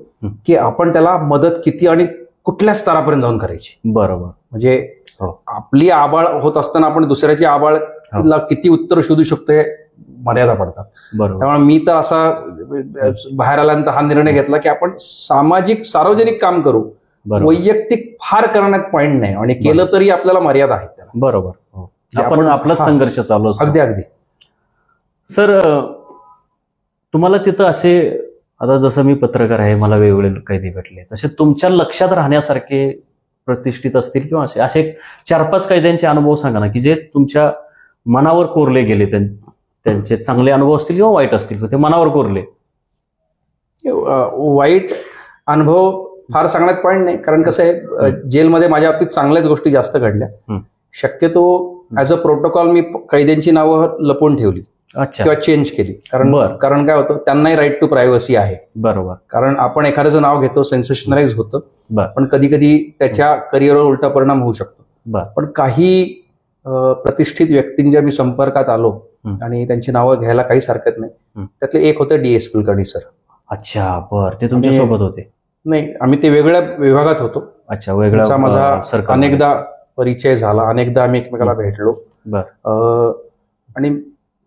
की आपण त्याला मदत किती आणि कुठल्या स्तरापर्यंत जाऊन करायची. बरोबर. म्हणजे आपली आबाळ होत असताना आपण दुसऱ्याची आबाळला किती उत्तर शोधू शकतो हे मर्यादा पडतात. बरोबर. त्यामुळे मी तर असा बाहेर आल्यानंतर हा निर्णय घेतला की आपण सार्वजनिक काम करू, वैयक्तिक फार करण्यात पॉईंट नाही, आणि केलं तरी आपल्याला मर्यादा आहेत त्याला. बरोबर. आपण आपलाच संघर्ष चालू असतो. अगदी. सर, तुम्हाला तिथं असे, आता जसं मी पत्रकार आहे, मला वेगवेगळे कैदी भेटले, तसे तुमच्या लक्षात राहण्यासारखे प्रतिष्ठित असतील किंवा असे 4-5 कैद्यांचे अनुभव सांगा ना, की जे तुमच्या मनावर कोरले गेले. त्यांचे चांगले अनुभव असतील किंवा वाईट असतील, ते मनावर कोरले. वाईट अनुभव फार सांगण्यात पॉईंट नाही, कारण कसं आहे, जेलमध्ये माझ्या बाबतीत चांगल्याच गोष्टी जास्त घडल्या. शक्यतो ऍज अ प्रोटोकॉल मी कैद्यांची नावं लपवून ठेवली किंवा चेंज केली. कारण काय होतं, त्यांनाही राईट टू प्रायव्हसी आहे. बरोबर. कारण आपण एखाद्याचं नाव घेतो, सेन्सेशनलाइज होतं, पण कधी कधी त्याच्या करिअरवर उलटा परिणाम होऊ शकतो. पण काही प्रतिष्ठित व्यक्तींच्या मी संपर्कात आलो आणि त्यांची नावं घ्यायला काहीच हरकत नाही. त्यातले एक होतं DS कुलकर्णी सर. अच्छा, बरं. ते तुमच्या सोबत होते? नाही, आम्ही ते वेगळ्या विभागात होतो. अच्छा, वेगळा. माझा अनेकदा परिचय झाला, अनेकदा आम्ही एकमेकाला भेटलो. आणि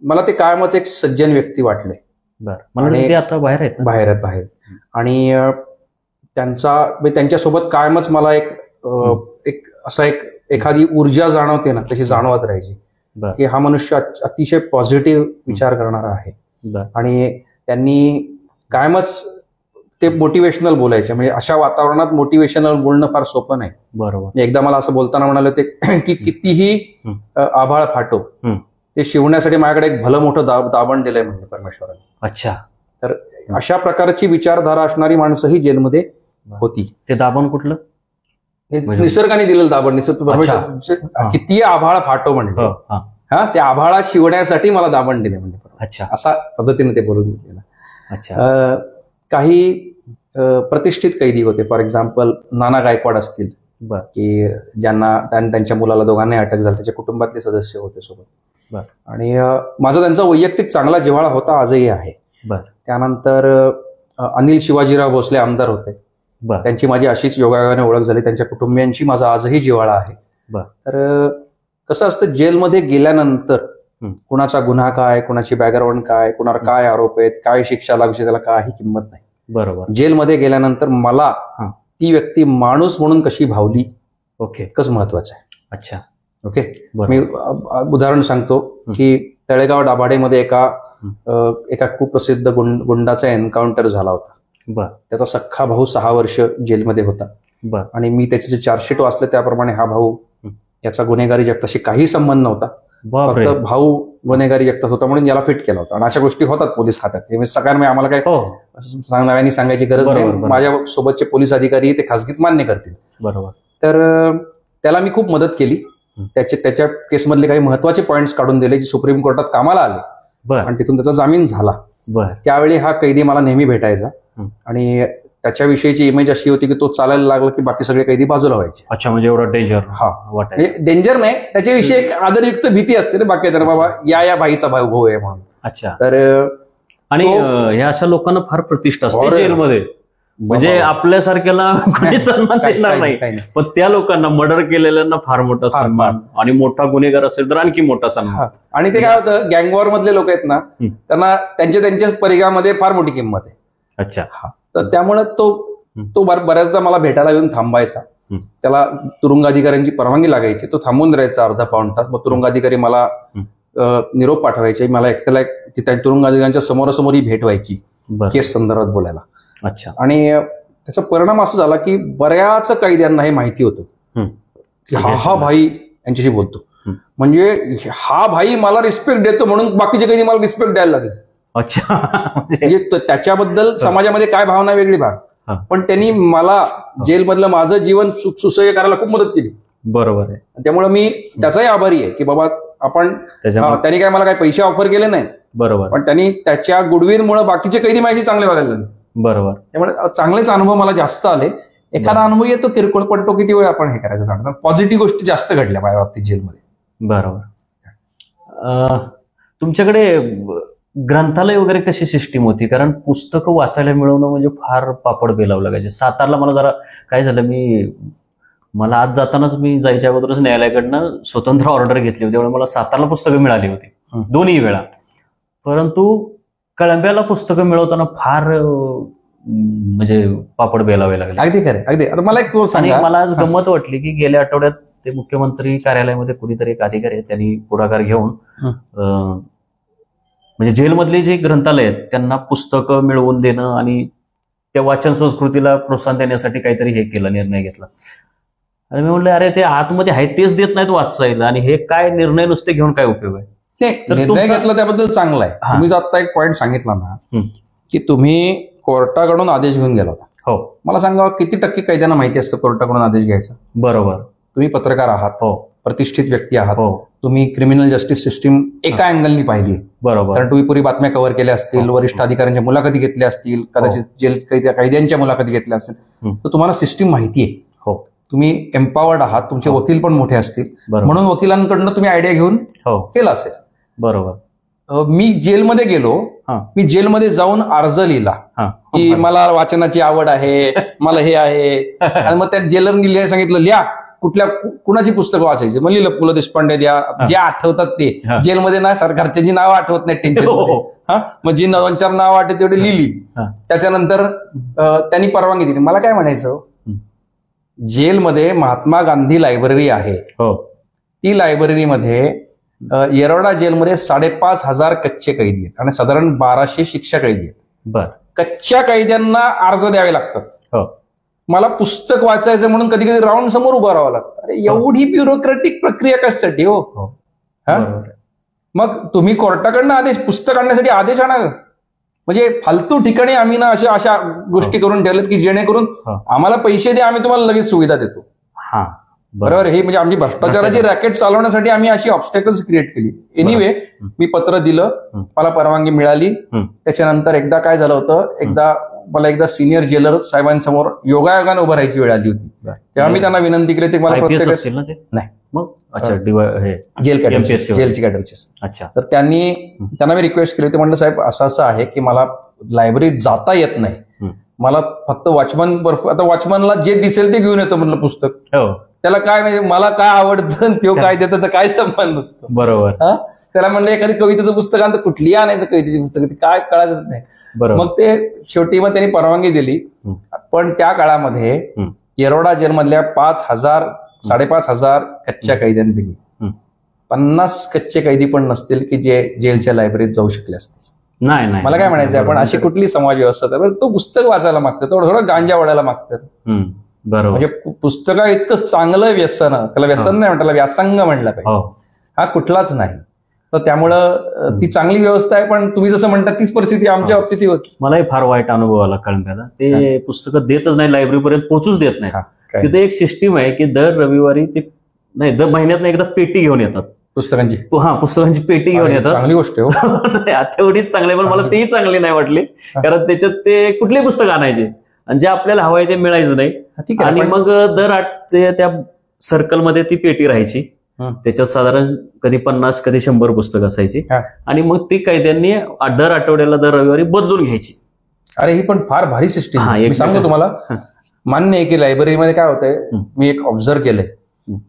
मला ते कायमच एक सज्जन व्यक्ती वाटले. आणि आता बाहेर आहेत? बाहेर. आणि त्यांच्यासोबत कायमच मला एक एखादी ऊर्जा जाणवते ना, तशी जाणवत राहायची की हा मनुष्य अतिशय पॉझिटिव्ह विचार करणारा आहे. आणि त्यांनी कायमच ते मोटिवेशनल बोलायचे. म्हणजे अशा वातावरणात मोटिवेशनल बोलणं फार सोपं नाही. बरोबर. एकदा मला असं बोलताना म्हणाले होते की कितीही आभाळ फाटो, ते शिवण्यासाठी माझ्याकडे एक भलं मोठं दाबण दिलंय म्हणलं परमेश्वराने. अच्छा. तर अशा प्रकारची विचारधारा असणारी माणसंही जेलमध्ये होती. ते दाबण कुठलं? निसर्गाने दिलेलं दाबण. किती आभाळ फाटो म्हणलं, त्या आभाळात शिवण्यासाठी मला दाबण दिले म्हणजे. अच्छा. असा पद्धतीने ते बोलून घेतलेलं. अच्छा. काही प्रतिष्ठित कैदी होते, फॉर एक्झाम्पल नाना गायकवाड असतील, की ज्यांना त्यांच्या मुलाला दोघांनाही अटक झाली, त्याच्या कुटुंबातले सदस्य होते सोबत. आणि माझा त्यांचा वैयक्तिक चांगला जिव्हाळा होता, आजही आहे. त्यानंतर अनिल शिवाजीराव भोसले आमदार होते, त्यांची माझी अशीच योगायोगाने ओळख झाली. त्यांच्या कुटुंबियांची माझा आजही जिव्हाळा आहे. तर कसं असतं, जेलमध्ये गेल्यानंतर कुणाचा गुन्हा काय, कुणाची बॅकग्राऊंड काय, कुणावर काय आरोप आहेत, काय शिक्षा लागू शकते, त्याला काही किंमत नाही. बरोबर. जेलमध्ये गेल्यानंतर मला ती व्यक्ती माणूस म्हणून कशी भावली, एकच महत्वाचं आहे. अच्छा. ओके. मी उदाहरण सांगतो की तळेगाव दाभाडेमध्ये एका कुप्रसिद्ध गुंडाचा एन्काउंटर झाला होता. त्याचा सख्खा भाऊ 6 वर्ष जेलमध्ये होता. आणि मी त्याचे जे चार्जशीट वाचले त्याप्रमाणे हा भाऊ, याचा गुन्हेगारी जगताशी काही संबंध नव्हता. फक्त भाऊ गुन्हेगारी जगतात होता म्हणून याला फिट केला होता. आणि अशा गोष्टी होतात पोलीस खात्यात. हे सगळ्यांना आम्हाला काय नव्याने सांगायची गरज नाही. माझ्या सोबतचे पोलीस अधिकारी ते खासगीत मान्य करतील. बरोबर. तर त्याला मी खूप मदत केली. त्याच्या केसमधले काही महत्वाचे पॉईंट्स काढून दिले, जे सुप्रीम कोर्टात कामाला आले, आणि तिथून त्याचा जामीन झाला. बर. त्यावेळी हा कैदी मला नेहमी भेटायचा आणि त्याच्याविषयीची इमेज अशी होती की तो चालायला लागला की बाकी सगळे कैदी बाजूला व्हायचे. अच्छा, म्हणजे एवढा डेंजर हा वाटायचं. डेंजर नाही, त्याच्याविषयी एक आदरयुक्त भीती असते ना बाकी तर बाबा या भाईचा भाऊ आहे म्हणून. अच्छा. तर आणि ह्या अशा लोकांना फार प्रतिष्ठा असते बरं. जेलमध्ये, म्हणजे आपल्यासारख्याला कोणी सन्मान देणार नाही, पण त्या लोकांना मर्डर केलेल्यांना फार मोठा सन्मान, आणि मोठा गुन्हेगार असेल तर आणखी मोठा सन्मान. आणि ते काय होतं, गँगवॉर मधले लोक आहेत ना, त्यांना त्यांच्या परिघामध्ये फार मोठी किंमत आहे. अच्छा. तर त्यामुळे तो बऱ्याचदा मला भेटायला येऊन थांबायचा. त्याला तुरुंगाधिकाऱ्यांची परवानगी लागायची, तो थांबून राहायचा अर्धा पाऊण तास. मग तुरुंगाधिकारी मला निरोप पाठवायचे, मला एकट्याला तिथे तुरुंगाधिकाऱ्यांच्या समोरासमोर भेट व्हायची केस संदर्भात बोलायला. अच्छा. आणि त्याचा परिणाम असा झाला की बऱ्याच कैद्यांना हे माहिती होतं की हा भाई यांच्याशी बोलतो, म्हणजे हा भाई मला रिस्पेक्ट देतो म्हणून बाकीचे कैदी मला रिस्पेक्ट द्यायला लागले. अच्छा. म्हणजे त्याच्याबद्दल समाजामध्ये काय भावना वेगळी भाग, पण त्यांनी मला जेलमधलं माझं जीवन सुसह्य करायला खूप मदत केली. बरोबर आहे. त्यामुळे मी त्याचाही आभारी आहे की बाबा आपण त्यांनी काय मला काही पैसे ऑफर केले नाही, बरोबर, पण त्यांनी त्याच्या गुडविलमुळे बाकीचे कैदी माझ्याशी चांगले वागायला लागले. बरोबर. त्यामुळे चांगलेच अनुभव मला जास्त आले. एखादा अनुभव येतो किरकोळ, पण तो किती वेळ आपण हे करायचं सांगतो. पॉझिटिव्ह गोष्टी जास्त घडल्या माझ्या बाबतीत जेलमध्ये. बरोबर. तुमच्याकडे ग्रंथालय वगैरे कशी सिस्टीम होती? कारण पुस्तकं वाचायला मिळवणं म्हणजे फार पापड बेलावं लागायचे. सातारला मला जरा काय झालं, मला आज जातानाच मी जायच्या अगोदरच न्यायालयाकडनं स्वतंत्र ऑर्डर घेतली होती, त्यामुळे मला सातारला पुस्तकं मिळाली होती दोन्ही वेळा. परंतु कळंब्याला पुस्तकं मिळवताना फार म्हणजे पापड बेलावे लागले. अगदी खरं, अगदी. मला एक आणि मला आज गंमत वाटली की गेल्या आठवड्यात ते मुख्यमंत्री कार्यालयामध्ये कुणीतरी एक अधिकारी आहे, त्यांनी पुढाकार घेऊन म्हणजे जेलमधले जे ग्रंथालय आहेत त्यांना पुस्तकं मिळवून देणं आणि त्या वाचन संस्कृतीला प्रोत्साहन देण्यासाठी काहीतरी हे केलं, निर्णय घेतला. आणि मी म्हणलं अरे ते आतमध्ये आहे तेच देत नाहीत वाचायला, आणि हे काय निर्णय नुसते घेऊन काय उपयोग आहे? निर्णय घेतला त्याबद्दल चांगला आहे. तुम्ही जो आता एक पॉईंट सांगितला ना की तुम्ही कोर्टाकडून आदेश घेऊन गेला होता. हो. मला सांगा किती टक्के कैद्यांना माहिती असतं कोर्टाकडून आदेश घ्यायचा? बरोबर. तुम्ही पत्रकार आहात, हो, प्रतिष्ठित व्यक्ती आहात, हो, तुम्ही क्रिमिनल जस्टिस सिस्टीम एका अँगलनी पाहिली. बरोबर. कारण तुम्ही पुरी बातम्या कव्हर केल्या असतील, वरिष्ठ अधिकाऱ्यांच्या मुलाखती घेतल्या असतील, कदाचित जेल कैद्यांच्या मुलाखती घेतल्या असतील, तर तुम्हाला सिस्टीम माहिती आहे. हो. तुम्ही एम्पावर्ड आहात, तुमचे वकील पण मोठे असतील, म्हणून वकिलांकडनं तुम्ही आयडिया घेऊन केला असेल. बरोबर. मी जेलमध्ये गेलो, मी जेलमध्ये जाऊन अर्ज लिहिला की मला वाचनाची आवड आहे, मला हे आहे, आणि मग त्या जेलरनी लिहायला सांगितलं लिहा कुणाची पुस्तकं वाचायची. मग लिहिलं पु ल देशपांडे द्या, जे आठवतात ते. जेलमध्ये ना सरकारची जी नावं आठवत नाही टेन्शन, मग जी 2-4 नावं आठवत तेवढी लिहिली. त्याच्यानंतर त्यांनी परवानगी दिली. मला काय म्हणायचं, जेलमध्ये महात्मा गांधी लायब्ररी आहे, ती लायब्ररीमध्ये येरवडा जेलमध्ये 5,500 कच्चे कैदी आहेत आणि साधारण 1200 शिक्षा कैदी आहेत. कच्च्या कैद्यांना अर्ज द्यावे लागतात. मला पुस्तक वाचायचं म्हणून कधी कधी राऊंड समोर उभं राहावं लागतं. अरे एवढी ब्युरोक्रॅटिक प्रक्रिया कशासाठी हो? मग तुम्ही कोर्टाकडनं आदेश, पुस्तक आणण्यासाठी आदेश आणा. म्हणजे फालतू ठिकाणी आम्ही ना अशा गोष्टी करून ठेवल्यात की जेणेकरून आम्हाला पैसे द्या, आम्ही तुम्हाला लगेच सुविधा देतो. बरोबर. हे म्हणजे आमची भ्रष्टाचाराची रॅकेट चालवण्यासाठी आम्ही अशी ऑब्स्टॅकल्स क्रिएट केली. एनिवे, मी पत्र दिलं, मला परवानगी मिळाली. त्याच्यानंतर एकदा काय झालं होतं, मला सिनियर जेलर साहेबांसमोर योगायोगाने उभं राहायची वेळ आली होती. तेव्हा मी त्यांना विनंती केली ते मला प्रत्येक नाही जेल जेलची कॅडरची. अच्छा. तर त्यांना मी रिक्वेस्ट केली होती, म्हटलं साहेब असं आहे की मला लायब्ररीत जाता येत नाही, मला फक्त वॉचमन, आता वॉचमनला जे दिसेल ते घेऊन येतो म्हटलं पुस्तक. त्याला काय म्हणजे मला काय आवडतं तो काय त्याचा काय संबंध नसतो. बरोबर. त्याला म्हणलं एखादी कवितेचं पुस्तक आणतं, कुठलीही आणायचं कवितेची पुस्तक, काय कळायचंच नाही. मग ते शेवटी मग त्यांनी परवानगी दिली. पण त्या काळामध्ये येरवडा जेलमधल्या 5,000-5,500 कच्च्या कैद्यांपैकी 50 कच्चे कैदी पण नसतील की जे जेलच्या लायब्ररीत जाऊ शकले असतील. नाही, मला काय म्हणायचं, आपण अशी कुठली समाज व्यवस्था आहे, तो पुस्तक वाचायला मागतं, थोडं गांजा वडायला मागतं. बरोबर. म्हणजे पुस्तक इतकं चांगलं व्यसन, त्याला व्यसन नाही म्हणतात, व्यासंग म्हणलं पाहिजे, हा कुठलाच नाही. तर त्यामुळं ती चांगली व्यवस्था आहे. पण तुम्ही जसं म्हणता तीच परिस्थिती आमच्या बाबतीत होती. मलाही फार वाईट अनुभव आला कळंब्याला. ते पुस्तकं देतच नाही, लायब्ररीपर्यंत पोहोचूच देत नाही. तिथे एक सिस्टीम आहे की दर रविवारी ते नाही, दर महिन्यात एकदा पेटी घेऊन येतात पुस्तकांची पुस्तकांची पेटी घेऊन येतात. चांगली गोष्ट आहे हो. तेवढीच चांगली, पण मला तीही चांगली नाही वाटली, कारण त्याच्यात ते कुठली पुस्तकं आणायची आणि जे आपल्याला हवं आहे ते मिळायचं नाही. ठीक आहे. आणि मग दर त्या सर्कलमध्ये ती पेटी राहायची, त्याच्यात साधारण कधी 50 कधी 100 पुस्तकं असायची. आणि मग ती कैद्यांनी दर आठवड्याला दर रविवारी बदलून घ्यायची. अरे ही पण फार भारी सिस्टीम. मी सांगतो तुम्हाला, मान्य आहे की लायब्ररीमध्ये काय होतंय, मी एक ऑब्झर्व केलंय,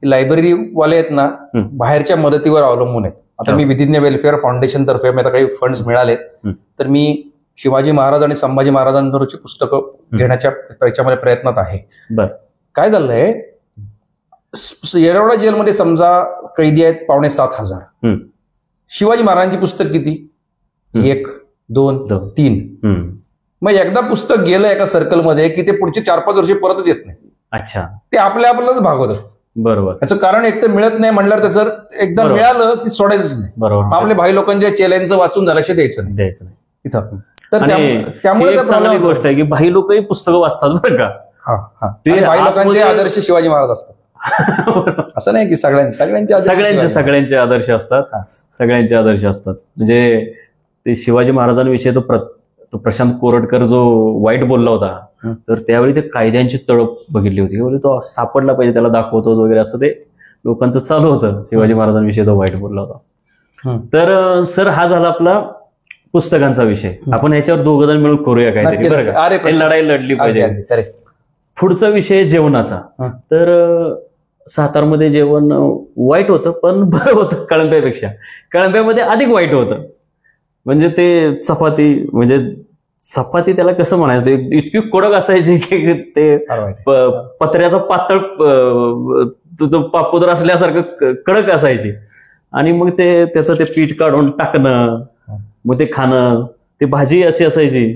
लायब्ररी वाले आहेत ना बाहेरच्या मदतीवर अवलंबून आहेत. आता मी विधिज्ञ वेलफेअर फाउंडेशन तर्फे आता काही फंड्स मिळालेत, तर मी शिवाजी महाराज आणि संभाजी महाराजांवरची पुस्तकं घेण्याच्या त्याच्यामध्ये प्रयत्नात आहे. काय झालंय, येरवडा जेलमध्ये समजा कैदी आहेत 5,700. शिवाजी महाराजांची पुस्तक किती, 1 2 3. मग एकदा पुस्तक गेलं एका सर्कलमध्ये की ते पुढचे 4-5 वर्ष परतच येत नाही. अच्छा, ते आपल्यालाच भागवतात. बरोबर. याचं कारण एक तर मिळत नाही म्हणल्यावर त्याचं एकदा मिळालं की सोडायचंच नाही. बरोबर. आपले भाई लोकांच्या चेल्यांचं वाचून झाल्याशिवाय द्यायचं नाही इथं. तर त्यामुळे चांगली गोष्ट आहे की भाई लोकही पुस्तकं वाचतात बरं का. ते भाई लोकांचे आदर्श शिवाजी महाराज असतात. असं नाही की सगळ्यांचे आदर्श असतात. सगळ्यांचे आदर्श असतात. म्हणजे ते शिवाजी महाराजांविषयी तो प्रशांत कोरटकर जो वाईट बोलला होता, तर त्यावेळी ते कायद्यांची तळप बघितली होती. तो सापडला पाहिजे, त्याला दाखवतो वगैरे, असं ते लोकांचं चालू होतं. शिवाजी महाराजांविषयी तो वाईट बोलला होता. तर सर, हा झाला आपला पुस्तकांचा विषय. आपण याच्यावर 2 जण मिळून करूया काहीतरी, बरं का. लढाई लढली पाहिजे. पुढचा विषय जेवणाचा. तर सातारमध्ये जेवण वाईट होतं, पण बरं होतं कळंब्यापेक्षा. कळंब्यामध्ये अधिक वाईट होतं. म्हणजे ते चपाती त्याला कसं म्हणायचं, इतकी कडक असायची की ते पत्र्याचा पातळ पापुद्र असल्यासारखं कडक असायची. आणि मग त्याचं ते पीठ काढून टाकणं, मग ते खाणं. ते भाजी अशी असायची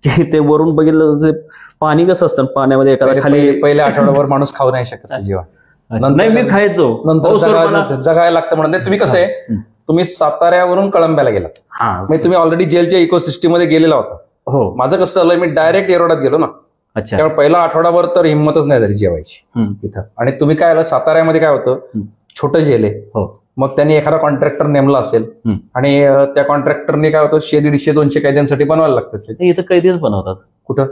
की ते वरून बघितलं ते पाणी कसं असतं पाण्यामध्ये, एखादा खाली पहिल्या आठवड्यावर माणूस खाऊ नाही शकत जेवण. नाही, मी खायचो. नंतर जगायला लागतं म्हणून. तुम्ही कसं आहे, तुम्ही साताऱ्यावरून कळंब्याला गेलात, म्हणजे तुम्ही ऑलरेडी जेलच्या इकोसिस्टीम मध्ये गेलेला होता. हो. माझं कसं झालं, मी डायरेक्ट येरवड्यात गेलो ना. अच्छा. त्यामुळे पहिला आठवडाभर तर हिंमतच नाही झाली जेवायची तिथं. आणि तुम्ही काय आलं, साताऱ्यामध्ये काय होतं, छोटं जेल आहे. मग त्यांनी एखादा कॉन्ट्रॅक्टर नेमला असेल आणि त्या कॉन्ट्रॅक्टरने काय होतं, 100-150-200 कैद्यांसाठी बनवायला लागतं. इथं कैदीच बनवतात. कुठं?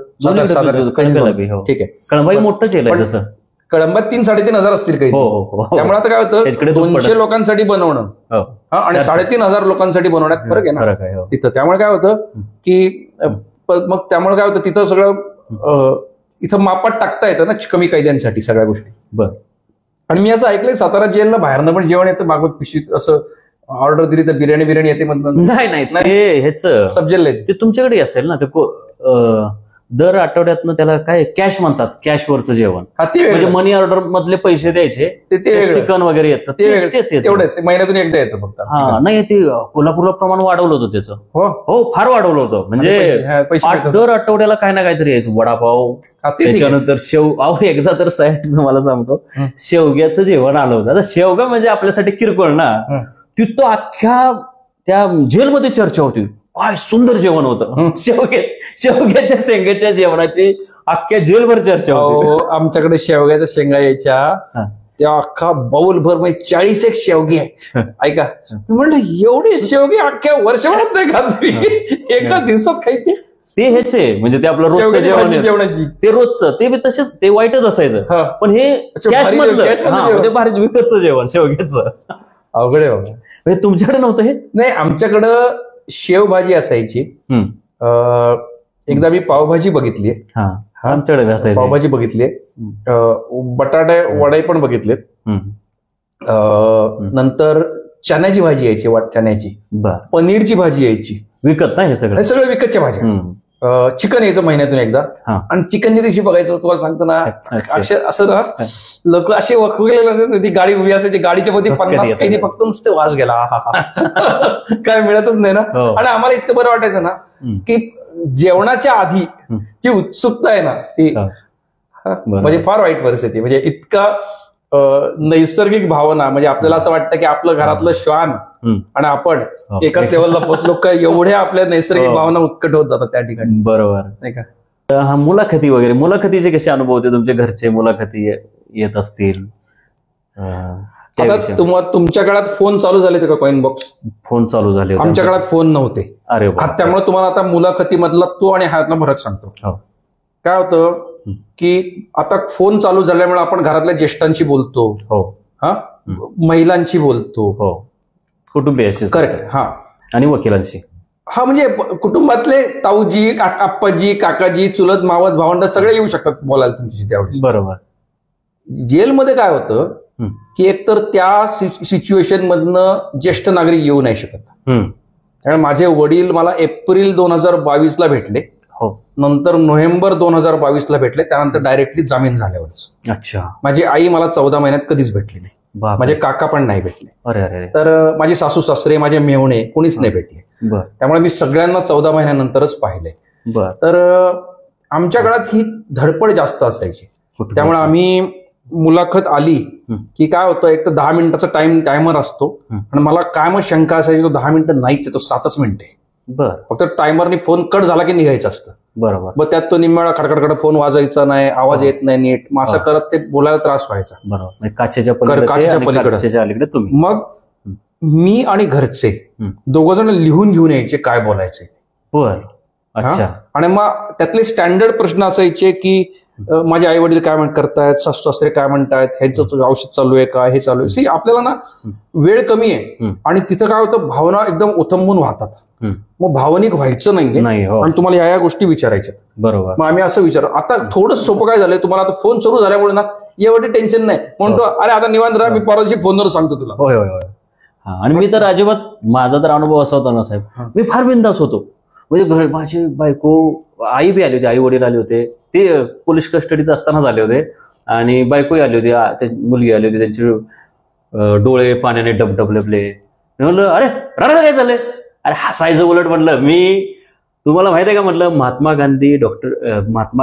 ठीक आहे. कळंबाई मोठं जेल आहे तसं. कळंबात 3-3.5 हजार असतील काही. त्यामुळे आता काय होतं, 200 लोकांसाठी बनवणं आणि 3,500 लोकांसाठी बनवण्यात फरक आहे ना तिथं. त्यामुळे काय होतं की मग त्यामुळे काय होतं, तिथं सगळं इथं मापात टाकता येतं ना कमी कैद्यांसाठी सगळ्या गोष्टी. बरं. आणि मी असं ऐकलंय, सातारा जेलला बाहेरनं पण जेवण येतं, मागवत पिशवीत असं ऑर्डर दिली तर बिर्याणी येते म्हणतात. नाही, हेच सब जेल ते तुमच्याकडे असेल ना. ते दर आठवड्यातनं त्याला काय कॅश म्हणतात, कॅशवरचं जेवण. म्हणजे मनी ऑर्डर मधले पैसे द्यायचे, ते चिकन वगैरे येतं तेवढं महिन्यातून एकदा येतं फक्त. नाही, ते कोल्हापूरला प्रमाण वाढवलं होतं त्याचं. हो, फार वाढवलं होतं. म्हणजे दर आठवड्याला काय ना काहीतरी यायचं. वडापाव, त्याच्यानंतर एकदा तर साहेब तुम्हाला सांगतो, शेवग्याचं जेवण आलं होतं. आता शेवगा म्हणजे आपल्यासाठी किरकोळ ना. तिथं अख्ख्या त्या जेलमध्ये चर्चा होती, काय सुंदर जेवण होतं. शेवग्याच्या शेंगाच्या जेवणाची अख्ख्या जेलभर चर्चा होती. आमच्याकडे शेवग्याच्या शेंगा यायच्या, त्या अख्खा बाऊल भर, म्हणजे 40 शेवगे आहे. ऐका, मी म्हणलं एवढे शेवगे अख्ख्या वर्षभरात नाही खात, एका दिवसात खायचे. ते ह्याचे म्हणजे ते आपलं रोजचं जेवणाची ते रोजचं ते तसेच ते वाईटच असायचं. पण हे कॅश मधलं ते भारी विकतचं जेवण शेवग्याचं. अवघड आहे बाबा. म्हणजे तुमच्याकडे नव्हतं हे? नाही, आमच्याकडं शेवभाजी असायची. एकदा मी पावभाजी बघितली. आमच्याकडे पावभाजी बघितली, बटाटे वडे पण बघितलेत. नंतर चण्याची भाजी यायची, चण्याची. पनीरची भाजी यायची विकत. नाही, हे सगळं विकतच्या भाज्या. चिकन यायचं महिन्यातून एकदा. आणि चिकनच्या दिवशी बघायचं, तुम्हाला सांगतो ना, असं ना लोक असे वखलेले असायचे, ती गाडी उभी असायची, गाडीच्या मध्ये 50 कैदी फक्त नुसते वास गेला, काय मिळतच नाही ना. आणि आम्हाला इतकं बरं वाटायचं ना की जेवणाच्या आधी जी उत्सुकता आहे ना ती, म्हणजे फार वाईट परिस्थिती. म्हणजे इतका नैसर्गिक भावना, म्हणजे आपल्याला असं वाटतं की आपलं घरातलं श्वान आणि आपण एकाच लेवलला पोहोचलो का, एवढ्या आपल्या नैसर्गिक भावना उत्कट होत जातात त्या ठिकाणी. बरोबर नाही का. मुलाखती वगैरे, मुलाखतीचे कसे अनुभव होते तुमच्या घरचे? मुलाखती येत असतील? तुमच्या काळात फोन चालू झाले का कॉइन बॉक्स? फोन चालू झाले होते. आमच्या काळात फोन नव्हते. अरे त्यामुळे तुम्हाला आता मुलाखतीमधला तो आणि ह्यातला फरक सांगतो. काय होतं की आता फोन चालू झाल्यामुळे आपण घरातल्या ज्येष्ठांशी बोलतो, महिलांशी बोलतो, कुटुंबियांशी, करेक्ट, आणि वकिलांशी. म्हणजे कुटुंबातले ताऊजी, आप्पाजी, काकाजी, चुलत मावस, भावंड सगळे येऊ शकतात बोलायला तुमच्याशी त्यावेळेस. बरोबर. जेलमध्ये काय होतं की एकतर त्या सिच्युएशन मधनं ज्येष्ठ नागरिक येऊ नाही शकत. कारण माझे वडील मला एप्रिल 2022 भेटले, नंतर नोव्हेंबर 2022 भेटले, त्यानंतर डायरेक्टली जामीन झाल्यावरच. अच्छा. माझी आई मला 14 महिन्यात कधीच भेटली नाही, माझे काका पण नाही भेटले. अरे. तर माझे सासू सासरे, माझे मेहुणे कोणीच नाही भेटले. त्यामुळे मी सगळ्यांना 14 महिन्यानंतरच पाहिले. तर आमच्या काळात ही धडपड जास्त असायची. त्यामुळे आम्ही मुलाखत आली की काय होतं, एक तर 10 मिनिटाचा टायमर असतो, आणि मला काय मग शंका असायची, तो 10 मिनिटं नाहीच, तो 7च मिनिटे. फक्त टायमरने फोन कट झाला की निघायचं असतं. बरोबर. मग त्यात तो निम्म्याळा खडखड फोन वाजायचा नाही, आवाज येत नाही नीट, मग असं करत ते बोलायला त्रास व्हायचा. बरोबर. काचेच्या पलीकडे तुम्ही. मग मी आणि घरचे दोघ जण लिहून घेऊन यायचे काय बोलायचे. अच्छा. आणि मग त्यातले स्टँडर्ड प्रश्न असायचे की माझे आई वडील काय करतायत, सासू सासरे काय म्हणतायत, ह्यांचं औषध चालू आहे का, हे चालू आहे. आपल्याला ना वेळ कमी आहे, आणि तिथं काय होतं, भावना एकदम ओथंबून वाहतात. मग भावनिक व्हायचं नाहीये, आणि तुम्हाला या गोष्टी विचारायच्या. बरोबर. मग आम्ही असं विचार, आता थोडं सोपं काय झालंय, तुम्हाला आता फोन सुरू झाल्यामुळे ना एवढे टेन्शन नाही. म्हणतो अरे आता निवांत राहा, मी परवाची फोनवर सांगतो तुला. होय. आणि मी तर अजिबात, माझा तर अनुभव असा होता ना साहेब, मी फार बिनधास्त होतो. म्हणजे माझी बायको, आई बी आली होती, आई वडील आले होते, ते पोलीस कस्टडीत असतानाच आले होते, आणि बायकोही आली होती, मुलगी आली होती, त्यांचे डोळे पाण्याने डबडबले. मी म्हणलं अरे रडायला काय झालंय? अरे हसायचं उलट. म्हणलं मी, तुम्हाला माहित आहे का, म्हणलं महात्मा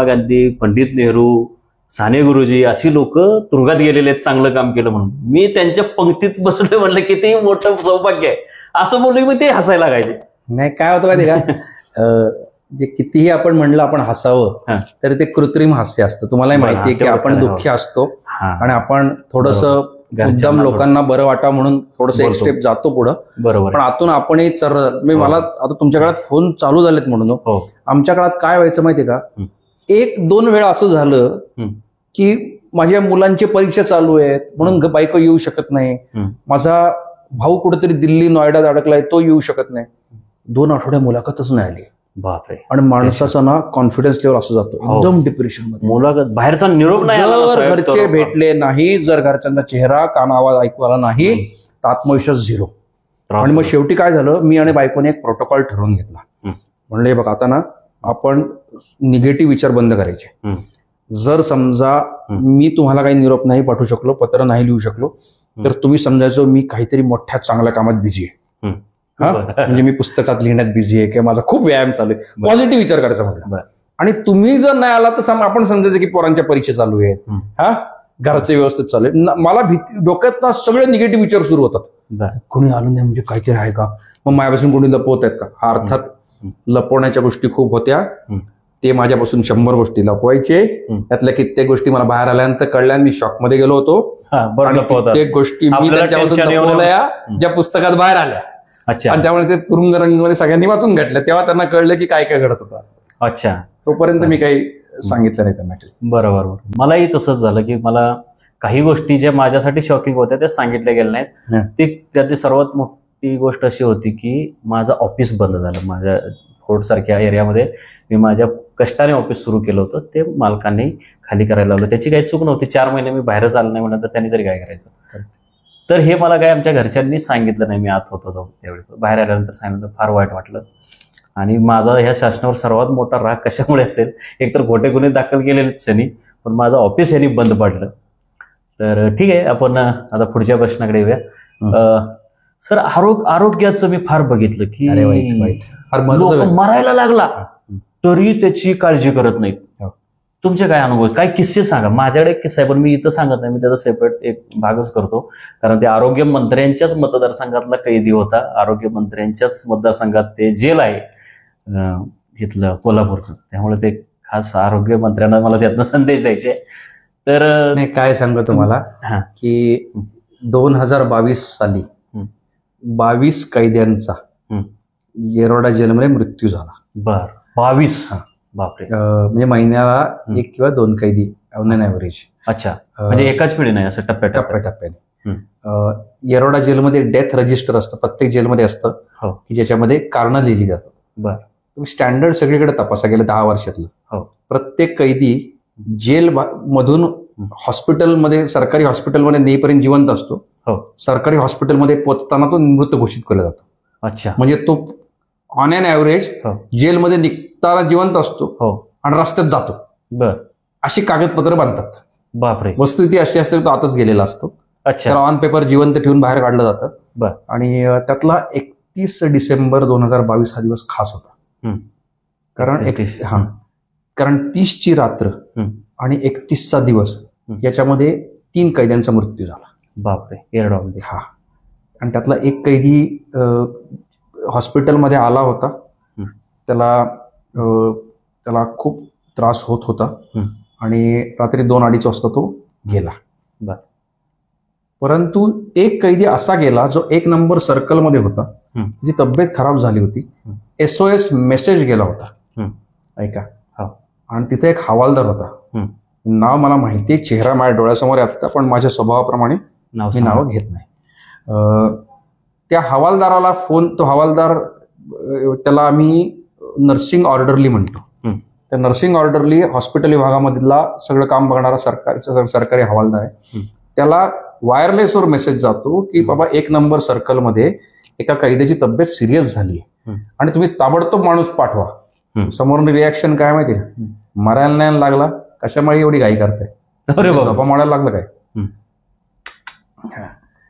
गांधी, पंडित नेहरू, साने गुरुजी अशी लोक तुरुंगात गेलेले आहेत चांगलं काम केलं म्हणून. मी त्यांच्या पंक्तीत बसलोय, म्हणलं किती मोठं सौभाग्य आहे असं बोललो की मग ते हसायला लागायचे. नाही काय होतं माहिती का, जे कितीही आपण म्हणलं आपण हसावं, तर ते कृत्रिम हास्य असतं. तुम्हालाही माहितीये की आपण दुःखी असतो, आणि आपण थोडंसं एकदम लोकांना बरं वाटावं म्हणून थोडंसं एक स्टेप जातो पुढं. बरोबर. पण आतून आपणही मला आता तुमच्या काळात फोन चालू झालेत म्हणून, आमच्या काळात काय व्हायचं माहितीये का, 1-2 वेळा असं झालं की माझ्या मुलांची परीक्षा चालू आहेत म्हणून बायको येऊ शकत नाही, माझा भाऊ कुठेतरी दिल्ली नोएडात अडकलाय, तो येऊ शकत नाही. 2 आठवड्या मुलाखतच नाही आली. बापरे. आणि माणसाचा ना कॉन्फिडन्स लेवल असं जातो एकदम डिप्रेशन मध्ये. मुलाखत बाहेरचा निरोप नाही, जर घरचे भेटले नाही, जर घरच्यांचा चेहरा कान आवाज ऐकू आला नाही, तर आत्मविश्वास 0. आणि मग शेवटी काय झालं, मी आणि बायकोने एक प्रोटोकॉल ठरवून घेतला. म्हणले बघ आता ना आपण निगेटिव्ह विचार बंद करायचे. जर समजा मी तुम्हाला काही निरोप नाही पाठवू शकलो, पत्र नाही लिहू शकलो, तर तुम्ही समजायचं मी काहीतरी मोठ्या चांगल्या कामात बिझी आहे. म्हणजे मी पुस्तकात लिहिण्यात बिझी आहे, किंवा माझा खूप व्यायाम चालू आहे, पॉझिटिव्ह विचार करायचा म्हटलं. आणि तुम्ही जर नाही आला तर आपण समजायचं की पोरांच्या परीक्षा चालू आहेत, घराचे व्यवस्थित चालू आहे. मला डोक्यात सगळे निगेटिव्ह विचार सुरू होतात. कोणी आलं नाही म्हणजे काहीतरी आहे का, मग माझ्यापासून कोणी लपवत आहेत का. अर्थात लपवण्याच्या गोष्टी खूप होत्या, ते माझ्यापासून 100 गोष्टी लपवायचे. त्यातल्या कित्येक गोष्टी मला बाहेर आल्यानंतर कळल्या, मी शॉकमध्ये गेलो होतो. कित्येक गोष्टी मी त्यांच्यापासून लपवल्या ज्या पुस्तकात बाहेर आल्या. आणि त्यामुळे ते तुरुंग रंगमध्ये सगळ्यांनी वाचून घेतलं, तेव्हा त्यांना कळलं की काय काय घडत होतं. अच्छा. तोपर्यंत मी काही सांगितलं नाही त्यांना. बरोबर. मलाही तसंच झालं की मला काही गोष्टी ज्या माझ्यासाठी शॉकिंग होत्या त्या सांगितल्या गेल्या नाहीत. त्यातली सर्वात मोठी गोष्ट अशी होती की माझं ऑफिस बंद झालं. माझ्या फोर्ट सारख्या एरियामध्ये मी माझ्या कष्टाने ऑफिस सुरू केलं होतं, ते मालकांनी खाली करायला लावलं. त्याची काही चूक नव्हती. 4 महिने मी बाहेरच आलो नाही म्हणलं तर त्यांनी तरी काय करायचं. तर हे मला काय आमच्या घरच्यांनी सांगितलं नाही. मी आत होतो त्यावेळी. बाहेर आल्यानंतर सांगितलं, फार वाईट वाटलं. आणि माझा ह्या शासनावर सर्वात मोठा राग कशामुळे असेल, एकतर खोटे गुन्हे दाखल केलेले त्यांनी, पण माझं ऑफिस यांनी बंद पाडलं. तर ठीक आहे, आपण आता पुढच्या प्रश्नाकडे येऊया. सर, आरोग्याचं मी फार बघितलं की लोक मरायला लागला तरी त्याची काळजी करत नाहीत. तुमचे काय अनुभव, काय किस्से सांगा. माझ्याकडे एक किस्सा आहे, पण मी इथं सांगत नाही, मी त्याचा सेपरेट एक भागच करतो. कारण ते आरोग्य मंत्र्यांच्याच मतदारसंघातला कैदी होता. आरोग्य मंत्र्यांच्याच मतदारसंघात ते जेल आहे तिथलं कोल्हापूरचं. त्यामुळे ते खास आरोग्य मंत्र्यांना मला त्यातनं संदेश द्यायचे. तर काय सांगतो तुम्हाला की 2022 साली 22 कैद्यांचा येरवडा जेलमध्ये मृत्यू झाला. बर 22. बापरे. म्हणजे महिन्याला 1 किंवा 2 कैदी ऑन एन ॲव्हरेज. अच्छा, म्हणजे एकाच पिढी नाही, असं टप्प्याटप्प्याने. येरवडा जेलमध्ये डेथ रजिस्टर असतं, प्रत्येक जेलमध्ये असतं की ज्याच्यामध्ये कारणं लिहिली जातात. बरं. तुम्ही स्टँडर्ड सगळीकडे तपासा गेलं 10 वर्षातलं. प्रत्येक कैदी जेल मधून हॉस्पिटलमध्ये, सरकारी हॉस्पिटलमध्ये नेईपर्यंत जिवंत असतो. सरकारी हॉस्पिटलमध्ये पोहोचताना तो मृत घोषित केला जातो. अच्छा, म्हणजे तो ऑन एन ॲव्हरेज जेलमध्ये निघताना जिवंत असतो आणि रस्त्यात जातो. बर, अशी कागदपत्र बांधतात. बापरे. वस्तुस्थिती अशी असते, तो आताच गेलेला असतो. अच्छा, त्याला ऑन पेपर जिवंत ठेवून बाहेर काढलं जातं. बर. आणि त्यातला 31 डिसेंबर 2022 हा दिवस खास होता. कारण 30ची रात्र आणि 31चा दिवस याच्यामध्ये 3 कैद्यांचा मृत्यू झाला. बापरे. येरवड्यामध्ये. हा. आणि त्यातला एक कैदी हॉस्पिटलमध्ये आला होता. त्याला खूप त्रास होत होता आणि रात्री 2-2:30 वाजता तो गेला. परंतु एक कैदी असा गेला जो 1 नंबर सर्कलमध्ये होता, जी तब्येत खराब झाली होती. SOS मेसेज गेला होता, ऐका. आणि तिथे एक हवालदार होता. नाव मला माहितीये, चेहरा माझ्या डोळ्यासमोर येतं, पण माझ्या स्वभावाप्रमाणे मी नावं घेत नाही. त्या हवालदाराला तो हवालदार, त्याला आम्ही नर्सिंग ऑर्डरली म्हणतो. त्या नर्सिंग ऑर्डरली हॉस्पिटल विभागामधला सगळं काम बघणारा सरकारी हवालदार आहे. त्याला वायरलेसवर मेसेज जातो की बाबा 1 नंबर सर्कलमध्ये एका कैद्याची तब्येत सिरियस झाली आहे आणि तुम्ही ताबडतोब माणूस पाठवा. समोरून रिॲक्शन काय माहिती, मरायला नाही लागला, कशामुळे एवढी घाई करताय, झोपा मोडायला लागलं काय,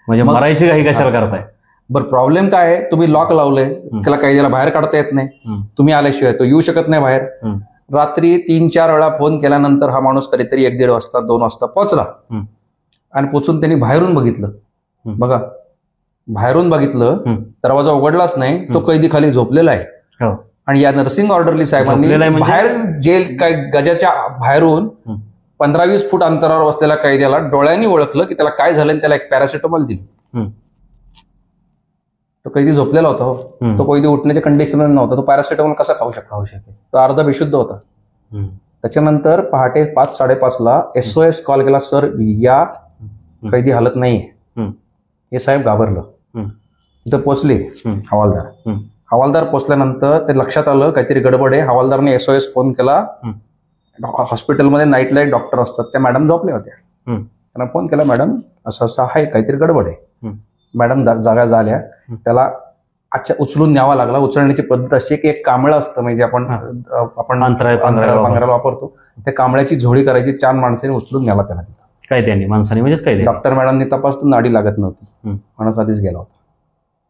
म्हणजे मरायची घाई कशाला करताय. बरं, प्रॉब्लेम काय आहे, तुम्ही लॉक लावलंय, त्याला कैद्याला बाहेर काढता येत नाही, तुम्ही आल्याशिवाय तो येऊ शकत नाही बाहेर. रात्री 3-4 वेळा फोन केल्यानंतर हा माणूस कधीतरी 1-1.5 वाजता 2 वाजता पोहोचला. आणि पोचून त्यांनी बाहेरून बघितलं, बघा बाहेरून बघितलं, दरवाजा उघडलाच नाही, तो कैदी खाली झोपलेला आहे. आणि या नर्सिंग ऑर्डरली साहेबांनी बाहेर जेल काय गजाच्या बाहेरून 15-20 फूट अंतरावर बसलेल्या कैद्याला डोळ्यांनी ओळखलं की त्याला काय झालं, त्याला एक पॅरासिटामॉल दिली. तो कैदी झोपलेला होता. तो कैदी उठण्याच्या कंडिशनमध्ये नव्हता. तो पॅरासिटामॉल कसा खाऊ शकेल, तो अर्धा बेशुद्ध होता. त्याच्यानंतर पहाटे 5-5:30ला SOS कॉल केला, सर या कैदी हालत नाहीये. हे साहेब घाबरलं. तिथं पोचले हवालदार पोचल्यानंतर ते लक्षात आलं काहीतरी गडबड आहे. हवालदारने SOS फोन केला. हॉस्पिटलमध्ये नाईट लाईट डॉक्टर असतात, त्या मॅडम झोपल्या होत्या. त्यांना फोन केला, मॅडम असं असं आहे, काहीतरी गडबड आहे. मॅडम जागा झाल्या. त्याला उचलून न्यावा लागला. उचलण्याची पद्धत अशी की एक कांबळं असतं, म्हणजे आपण पांघरायला वापरतो, त्या कांबळ्याची झोळी करायची, 4 माणसांनी उचलून न्याला त्याला तिथं. कैद्यांनी, माणसाने म्हणजेच कैदी. डॉक्टर मॅडमनी तपासतो, नाडी लागत नव्हती, माणूस आधीच गेला होता.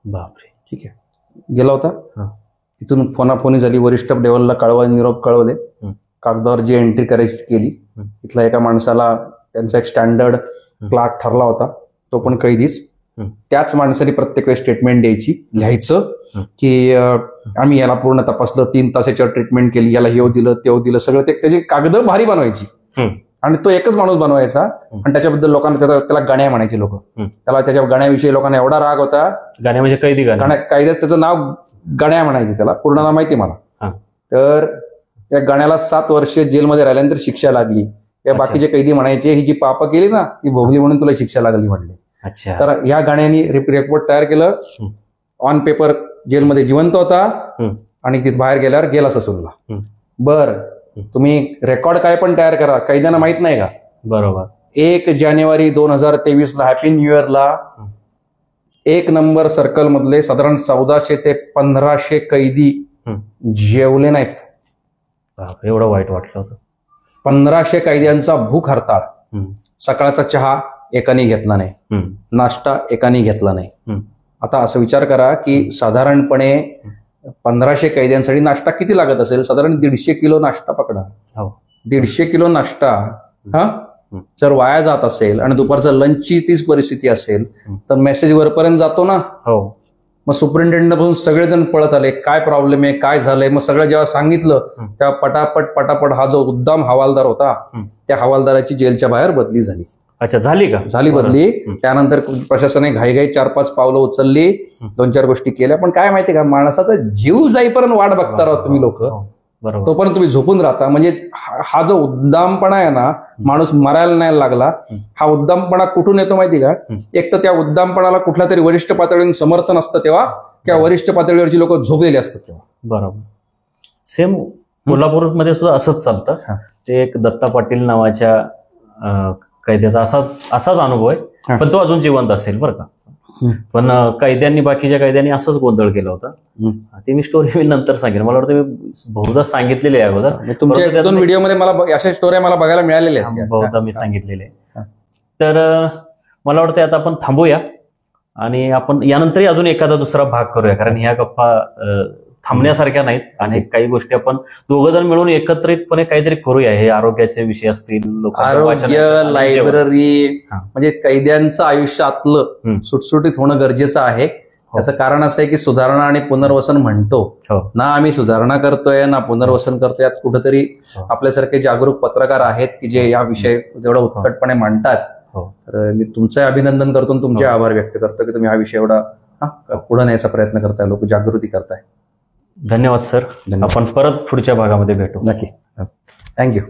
बापरे. ठीक आहे, गेला होता. तिथून फोनाफोनी झाली, वरिष्ठ लेवलला निरोप कळवले, कागदावर जी एंट्री करायची केली. तिथला एका माणसाला त्यांचा एक स्टँडर्ड क्लार्क ठरला होता, तो पण कैदीच. त्याच माणसाने प्रत्येक वेळेस स्टेटमेंट द्यायची, लिहायचं की आम्ही याला पूर्ण तपासलं, 3 तास याच्यावर ट्रीटमेंट केली, याला हे दिलं ते दिलं, सगळं त्याची कागद भारी बनवायची. आणि तो एकच माणूस बनवायचा. आणि त्याच्याबद्दल लोकांना त्याला गण्या म्हणायचे लोक. त्याला त्याच्या गण्याविषयी लोकांना एवढा राग होता. गण्या म्हणजे कैदी, कैद्यात त्याचं नाव गण्या म्हणायचे, त्याला पूर्ण नाव माहिती मला. तर त्या गण्याला 7 वर्ष जेलमध्ये राहिल्यानंतर शिक्षा लागली. त्या बाकीचे कैदी म्हणायचे, ही जी पापं केली ना ती भोगली म्हणून तुला शिक्षा लागली म्हणले. तर ह्या गाण्याने रिपोर्ट तयार केलं. ऑन पेपर जेलमध्ये जिवंत होता आणि तिथे बाहेर गेल्यावर गेला ससूनला. बर, तुम्ही रेकॉर्ड काय पण तयार करा, कैद्यांना माहित नाही का. बरोबर. 1 जानेवारी 2023ला हॅपी न्यू इयरला 1 नंबर सर्कल मधले साधारण 1400 ते 1500 कैदी जेवले नाहीत. एवढं वाईट वाटलं होतं. 1500 कैद्यांचा भूक हरताळ. सकाळचा चहा एकाने घेतला नाही, नाश्ता एकाने घेतला नाही. आता असं विचार करा की साधारणपणे 1500 कैद्यांसाठी नाश्ता किती लागत असेल, साधारण 150 किलो नाश्ता पकडा. 150 किलो नाश्ता जर वाया जात असेल आणि दुपारचं लंचची तीच परिस्थिती असेल तर मेसेज वरपर्यंत जातो ना. मग सुपरिटेंडंट पासून सगळेजण पळत आले, काय प्रॉब्लेम आहे, काय झालंय. मग सगळं जेव्हा सांगितलं तेव्हा पटापट हा जो उद्दाम हवालदार होता त्या हवालदाराची जेलच्या बाहेर बदली झाली. अच्छा, झाली का? झाली बदली. त्यानंतर प्रशासनाने घाईघाई 4-5 पावलं उचलली, 2-4 गोष्टी केल्या. पण काय माहितीये का, माणसाचा जीव जाईपर्यंत वाट बघता राहत तुम्ही लोक, बरोबर. तोपर्यंत तुम्ही झोपून राहता. म्हणजे हा जो उद्दामपणा आहे ना, माणूस मरायला नाही लागला. हा उद्दामपणा कुठून येतो माहिती का? एक तर त्या उद्दामपणाला कुठल्या तरी वरिष्ठ पातळीवर समर्थन असतं तेव्हा, किंवा वरिष्ठ पातळीवरची लोक झोपलेली असतात तेव्हा. बरोबर. सेम कोल्हापूरमध्ये सुद्धा असंच चालतं. ते एक दत्ता पाटील नावाच्या कैद्याचा असाच अनुभव आहे, पण तो अजून जिवंत असेल बरं का. पण बाकीच्या कैद्यांनी असंच गोंधळ केला होता. ती मी स्टोरी नंतर सांगेन. मला वाटतं मी बहुधा सांगितलेली आहे अगोदर. तुमच्या 1-2 व्हिडिओमध्ये मला अशा स्टोऱ्या मला बघायला मिळालेल्या आहेत. बहुधा मी सांगितलेले आहे. तर मला वाटतं आता आपण थांबूया आणि आपण यानंतरही अजून एखादा दुसरा भाग करूया, कारण ह्या गप्पा थांबण्यासारख्या नाहीत. आणि काही गोष्टी आपण दोघं जण मिळून एकत्रितपणे काहीतरी करूया. हे आरोग्याचे विषय असतील, आरोग्य, लायब्ररी, म्हणजे कैद्यांचं आयुष्यातलं सुटसुटीत होणं गरजेचं आहे. त्याचं कारण असं आहे की सुधारणा आणि पुनर्वसन म्हणतो ना, आम्ही सुधारणा करतोय ना पुनर्वसन करतोय. यात कुठेतरी आपल्यासारखे जागरूक पत्रकार आहेत की जे या विषय जेवढा उत्कटपणे मांडतात. तर मी तुमचं अभिनंदन करतो आणि तुमचे आभार व्यक्त करतो की तुम्ही हा विषय एवढा पुढे नेण्याचा प्रयत्न करताय, लोक जागृती करताय. धन्यवाद सर. आपण परत पुढच्या भागामध्ये भेटू. नक्की. थँक्यू.